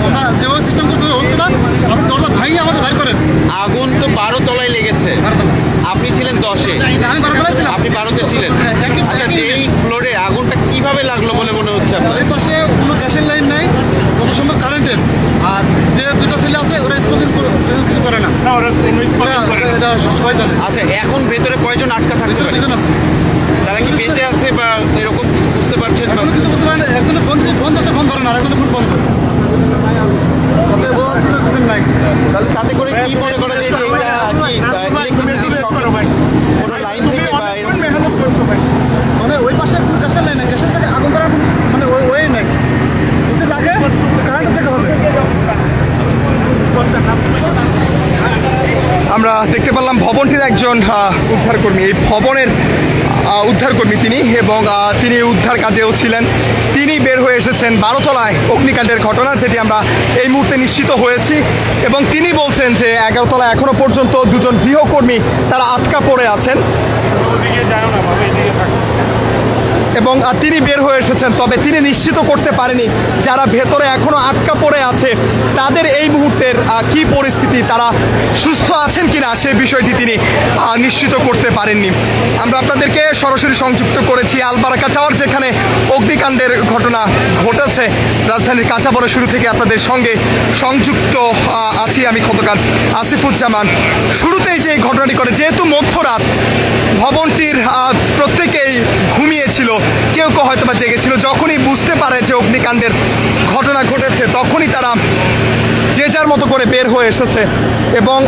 B: আমরা যেভাবে সিস্টেম করছি হচ্ছে না, আপনি দরজা ভাই আমাদের বাইর করেন।
D: আগুন তো 12 তলায় লেগেছে, আপনি ছিলেন 10-এ।
B: আমি 12 ছিলাম।
D: আপনি 12-তে ছিলেন। আচ্ছা, যেই ফ্লোরে আগুনটা কিভাবে লাগলো বলে মনে হচ্ছে আপনার?
B: এই পাশে কোনো গ্যাসের লাইন নাই, যত সম্ভব কারেন্টের। আর যে দুটো ছেলে আছে ওরা স্মোকিং কিছু করে না, এটা সবাই জানে।
D: আচ্ছা, এখন ভেতরে কয়জন আটকা থাকতে পারে?
B: 2 জন আছে।
D: তারা কি বেঁচে আছে বা এরকম কিছু বুঝতে পারছেন? বা
B: এখনো কিছু বুঝতে পারেন, একজনের ফোন দিচ্ছে, ফোন ধরে না, আরেকজনের ফোন বন্ধ।
D: তাতে করে কি মনে করেন যে এটা কি কোনো লাইন থেকে বা এরকম?
B: মানে ওই পাশে কোনো গ্যাসের লাইন নাই, গ্যাসের থেকে আগুন করার কোনো মানে ওয়ে নাই। যদি লাগে কারেন্টের থেকে হবে।
A: আমরা দেখতে পারলাম ভবনটির একজন উদ্ধারকর্মী, এই ভবনের উদ্ধারকর্মী তিনি, এবং তিনি উদ্ধার কাজেও ছিলেন। তিনি বের হয়ে এসেছেন 12 তলায় অগ্নিকাণ্ডের ঘটনা, যেটি আমরা এই মুহূর্তে নিশ্চিত হয়েছি। এবং তিনি বলছেন যে 11 তলায় এখনো পর্যন্ত 2 জন গৃহকর্মী তারা আটকা পড়ে আছেন এবং তিনি বের হয়ে এসেছেন। তবে তিনি নিশ্চিত করতে পারেনি যারা ভেতরে এখনো আটকা পড়ে আছে তাদের এই মুহূর্তের কি পরিস্থিতি, তারা সুস্থ আছেন কিনা সেই বিষয়টি তিনি নিশ্চিত করতে পারেননি। আমরা আপনাদেরকে সরাসরি সংযুক্ত করেছি আলবারাকা টাওয়ার, যেখানে অগ্নিকাণ্ডের ঘটনা ঘটেছে। রাজধানীর কাঁটাবনে শুরু থেকে আপনাদের সঙ্গে সংযুক্ত আছি আমি খন্দকার আসিফুজ্জামান। শুরুতেই যে ঘটনাটি ঘটে, যেহেতু মধ্যরাত, ভবনটির প্রত্যেকেই ঘুমিয়েছিল, কেউ কেউ হয়তো বা জেগেছিল। যখনই বুঝতে পারে যে অগ্নিকাণ্ডের ঘটনা ঘটেছে, তখনই তারা যে যার মতো করে বের হয়ে এসেছে এবং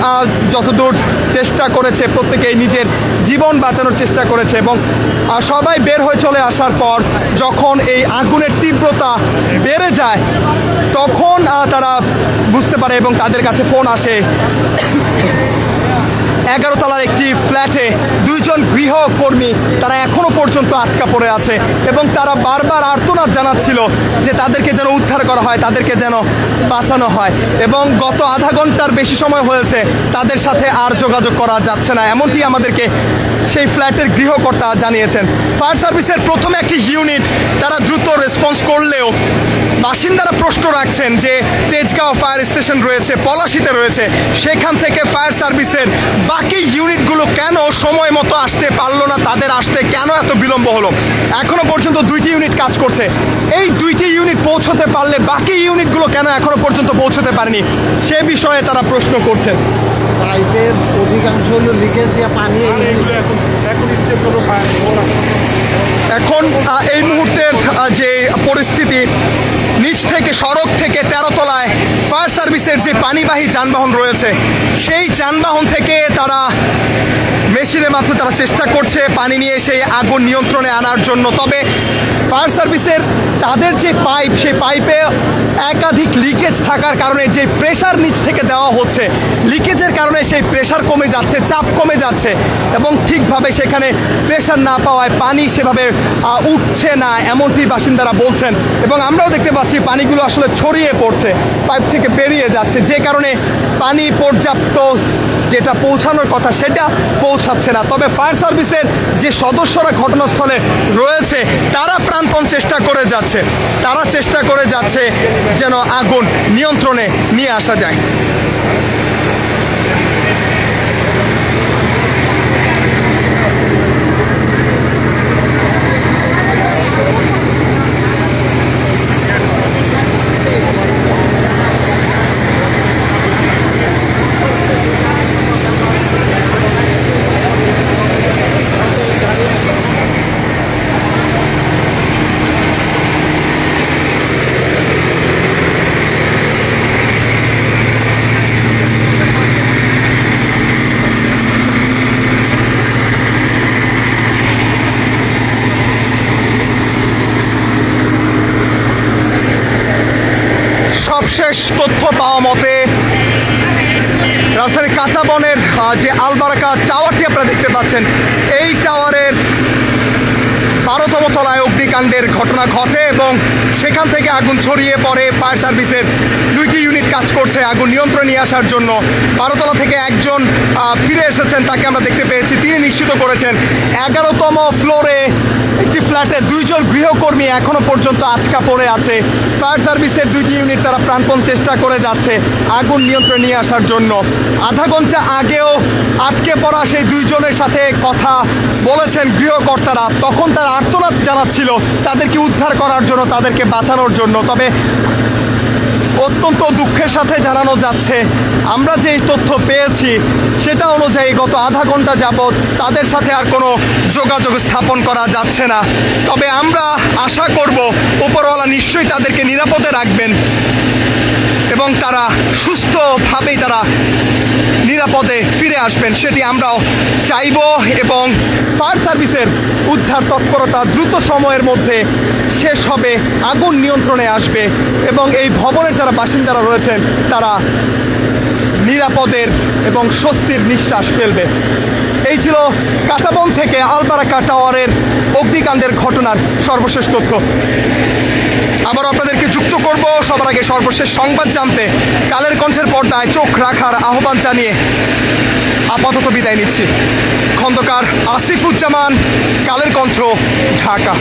A: যতদূর চেষ্টা করেছে প্রত্যেকেই নিজের জীবন বাঁচানোর চেষ্টা করেছে। এবং সবাই বের হয়ে চলে আসার পর যখন এই আগুনের তীব্রতা বেড়ে যায়, তখন তারা বুঝতে পারে এবং তাদের কাছে ফোন আসে 11 তলার একটি ফ্ল্যাটে 2 জন গৃহকর্মী তারা এখনো পর্যন্ত আটকা পড়ে আছে এবং তারা বারবার আর্তনাদ জানাচ্ছিল যে তাদেরকে যেন উদ্ধার করা হয়, তাদেরকে যেন বাঁচানো হয়। এবং গত আধা ঘন্টার বেশি সময় হয়েছে তাদের সাথে আর যোগাযোগ করা যাচ্ছে না, এমনটি আমাদেরকে সেই ফ্ল্যাটের গৃহকর্তা জানিয়েছেন। ফায়ার সার্ভিসের প্রথম একটি ইউনিট তারা দ্রুত রেসপন্স করলেও বাসিন্দারা প্রশ্ন রাখছেন যে তেজগাঁও ফায়ার স্টেশন রয়েছে, পলাশীতে রয়েছে, সেখান থেকে ফায়ার সার্ভিসের বাকি ইউনিটগুলো কেন সময় মতো আসতে পারলো না, তাদের আসতে কেন এত বিলম্ব হলো। এখনো পর্যন্ত 2টি ইউনিট কাজ করছে, এই 2টি ইউনিট পৌঁছতে পারলে বাকি ইউনিটগুলো কেন এখনো পর্যন্ত পৌঁছতে পারেনি সে বিষয়ে তারা প্রশ্ন করছেন।
H: পাইপের অধিকাংশ হলো লিকেজ দিয়ে পানি
A: এখন এই মুহূর্তের যে পরিস্থিতি, নিচ থেকে সড়ক থেকে 13 তলায় ফায়ার সার্ভিসের যে পানিবাহী যানবাহন রয়েছে সেই যানবাহন থেকে তারা মেশিনের মাধ্যমে তারা চেষ্টা করছে পানি নিয়ে সেই আগুন নিয়ন্ত্রণে আনার জন্য। তবে ফায়ার সার্ভিসের তাদের যে পাইপ, সেই পাইপে একাধিক লিকেজ থাকার কারণে যে প্রেশার নিচ থেকে দেওয়া হচ্ছে, লিকেজের কারণে সেই প্রেশার কমে যাচ্ছে, চাপ কমে যাচ্ছে এবং ঠিকভাবে সেখানে প্রেশার না পাওয়ায় পানি সেভাবে উঠছে না, এমনটি বাসিন্দারা বলছেন। এবং আমরাও দেখতে পাচ্ছি পানিগুলো আসলে ছড়িয়ে পড়ছে, পাইপ থেকে বেরিয়ে যাচ্ছে, যে কারণে পানি পর্যাপ্ত যেটা পৌঁছানোর কথা সেটা পৌঁছাচ্ছে না। তবে ফায়ার সার্ভিসের যে সদস্যরা ঘটনাস্থলে রয়েছে তারা প্রাণপণ চেষ্টা করে যাচ্ছে, তারা চেষ্টা করে যাচ্ছে যেন আগুন নিয়ন্ত্রণে নিয়ে আসা যায়। সবশেষ তথ্য পাওয়া মতে রাজধানীর কাঁটাবনের যে আলবারাকা টাওয়ারটি আপনারা দেখতে পাচ্ছেন, এই টাওয়ারের 12তম তলায় অগ্নিকাণ্ডের ঘটনা ঘটে এবং সেখান থেকে আগুন ছড়িয়ে পড়ে। ফায়ার সার্ভিসের 2টি ইউনিট কাজ করছে আগুন নিয়ন্ত্রণে নিয়ে আসার জন্য। 12 তলা থেকে একজন ফিরে এসেছেন, তাকে আমরা দেখতে পেয়েছি, তিনি নিশ্চিত করেছেন 11তম ফ্লোরে একটি ফ্ল্যাটে 2 জন গৃহকর্মী এখনো পর্যন্ত আটকা পড়ে আছে। ফায়ার সার্ভিসের 2টি ইউনিট তারা প্রাণপণ চেষ্টা করে যাচ্ছে আগুন নিয়ন্ত্রণে নিয়ে আসার জন্য। আধা ঘন্টা আগেও আটকে পড়া সেই 2 জনের সাথে কথা বলেছেন গৃহকর্তারা, তখন তারা আর্তনাদ জানাচ্ছিল তাদেরকে উদ্ধার করার জন্য, তাদেরকে বাঁচানোর জন্য। তবে অত্যন্ত দুঃখের সাথে জানানো যাচ্ছে আমরা যে তথ্য পেয়েছি সেটা অনুযায়ী গত আধা ঘন্টা যাবৎ তাদের সাথে আর কোনো যোগাযোগ স্থাপন করা যাচ্ছে না। তবে আমরা আশা করব উপরওয়ালা নিশ্চয়ই তাদেরকে নিরাপদে রাখবেন এবং তারা সুস্থভাবেই তারা নিরাপদে ফিরে আসবেন, সেটি আমরাও চাইব। এবং ফায়ার সার্ভিসের উদ্ধার তৎপরতা দ্রুত সময়ের মধ্যে শেষ হবে, আগুন নিয়ন্ত্রণে আসবে এবং এই ভবনের যারা বাসিন্দারা রয়েছেন তারা নিরাপদের এবং স্বস্তির নিঃশ্বাস ফেলবে। এই ছিল কাঁটাবন থেকে আলবারাকা টাওয়ারের অগ্নিকাণ্ডের ঘটনার সর্বশেষ তথ্য। আবার আপনাদেরকে যুক্ত করব সবার আগে সর্বশেষ সংবাদ জানতে কালের কণ্ঠের পর্দায় চোখ রাখার আহ্বান জানিয়ে আপাতত বিদায় নিচ্ছি। খন্দকার আসিফুজ্জামান, কালের কণ্ঠ, ঢাকা।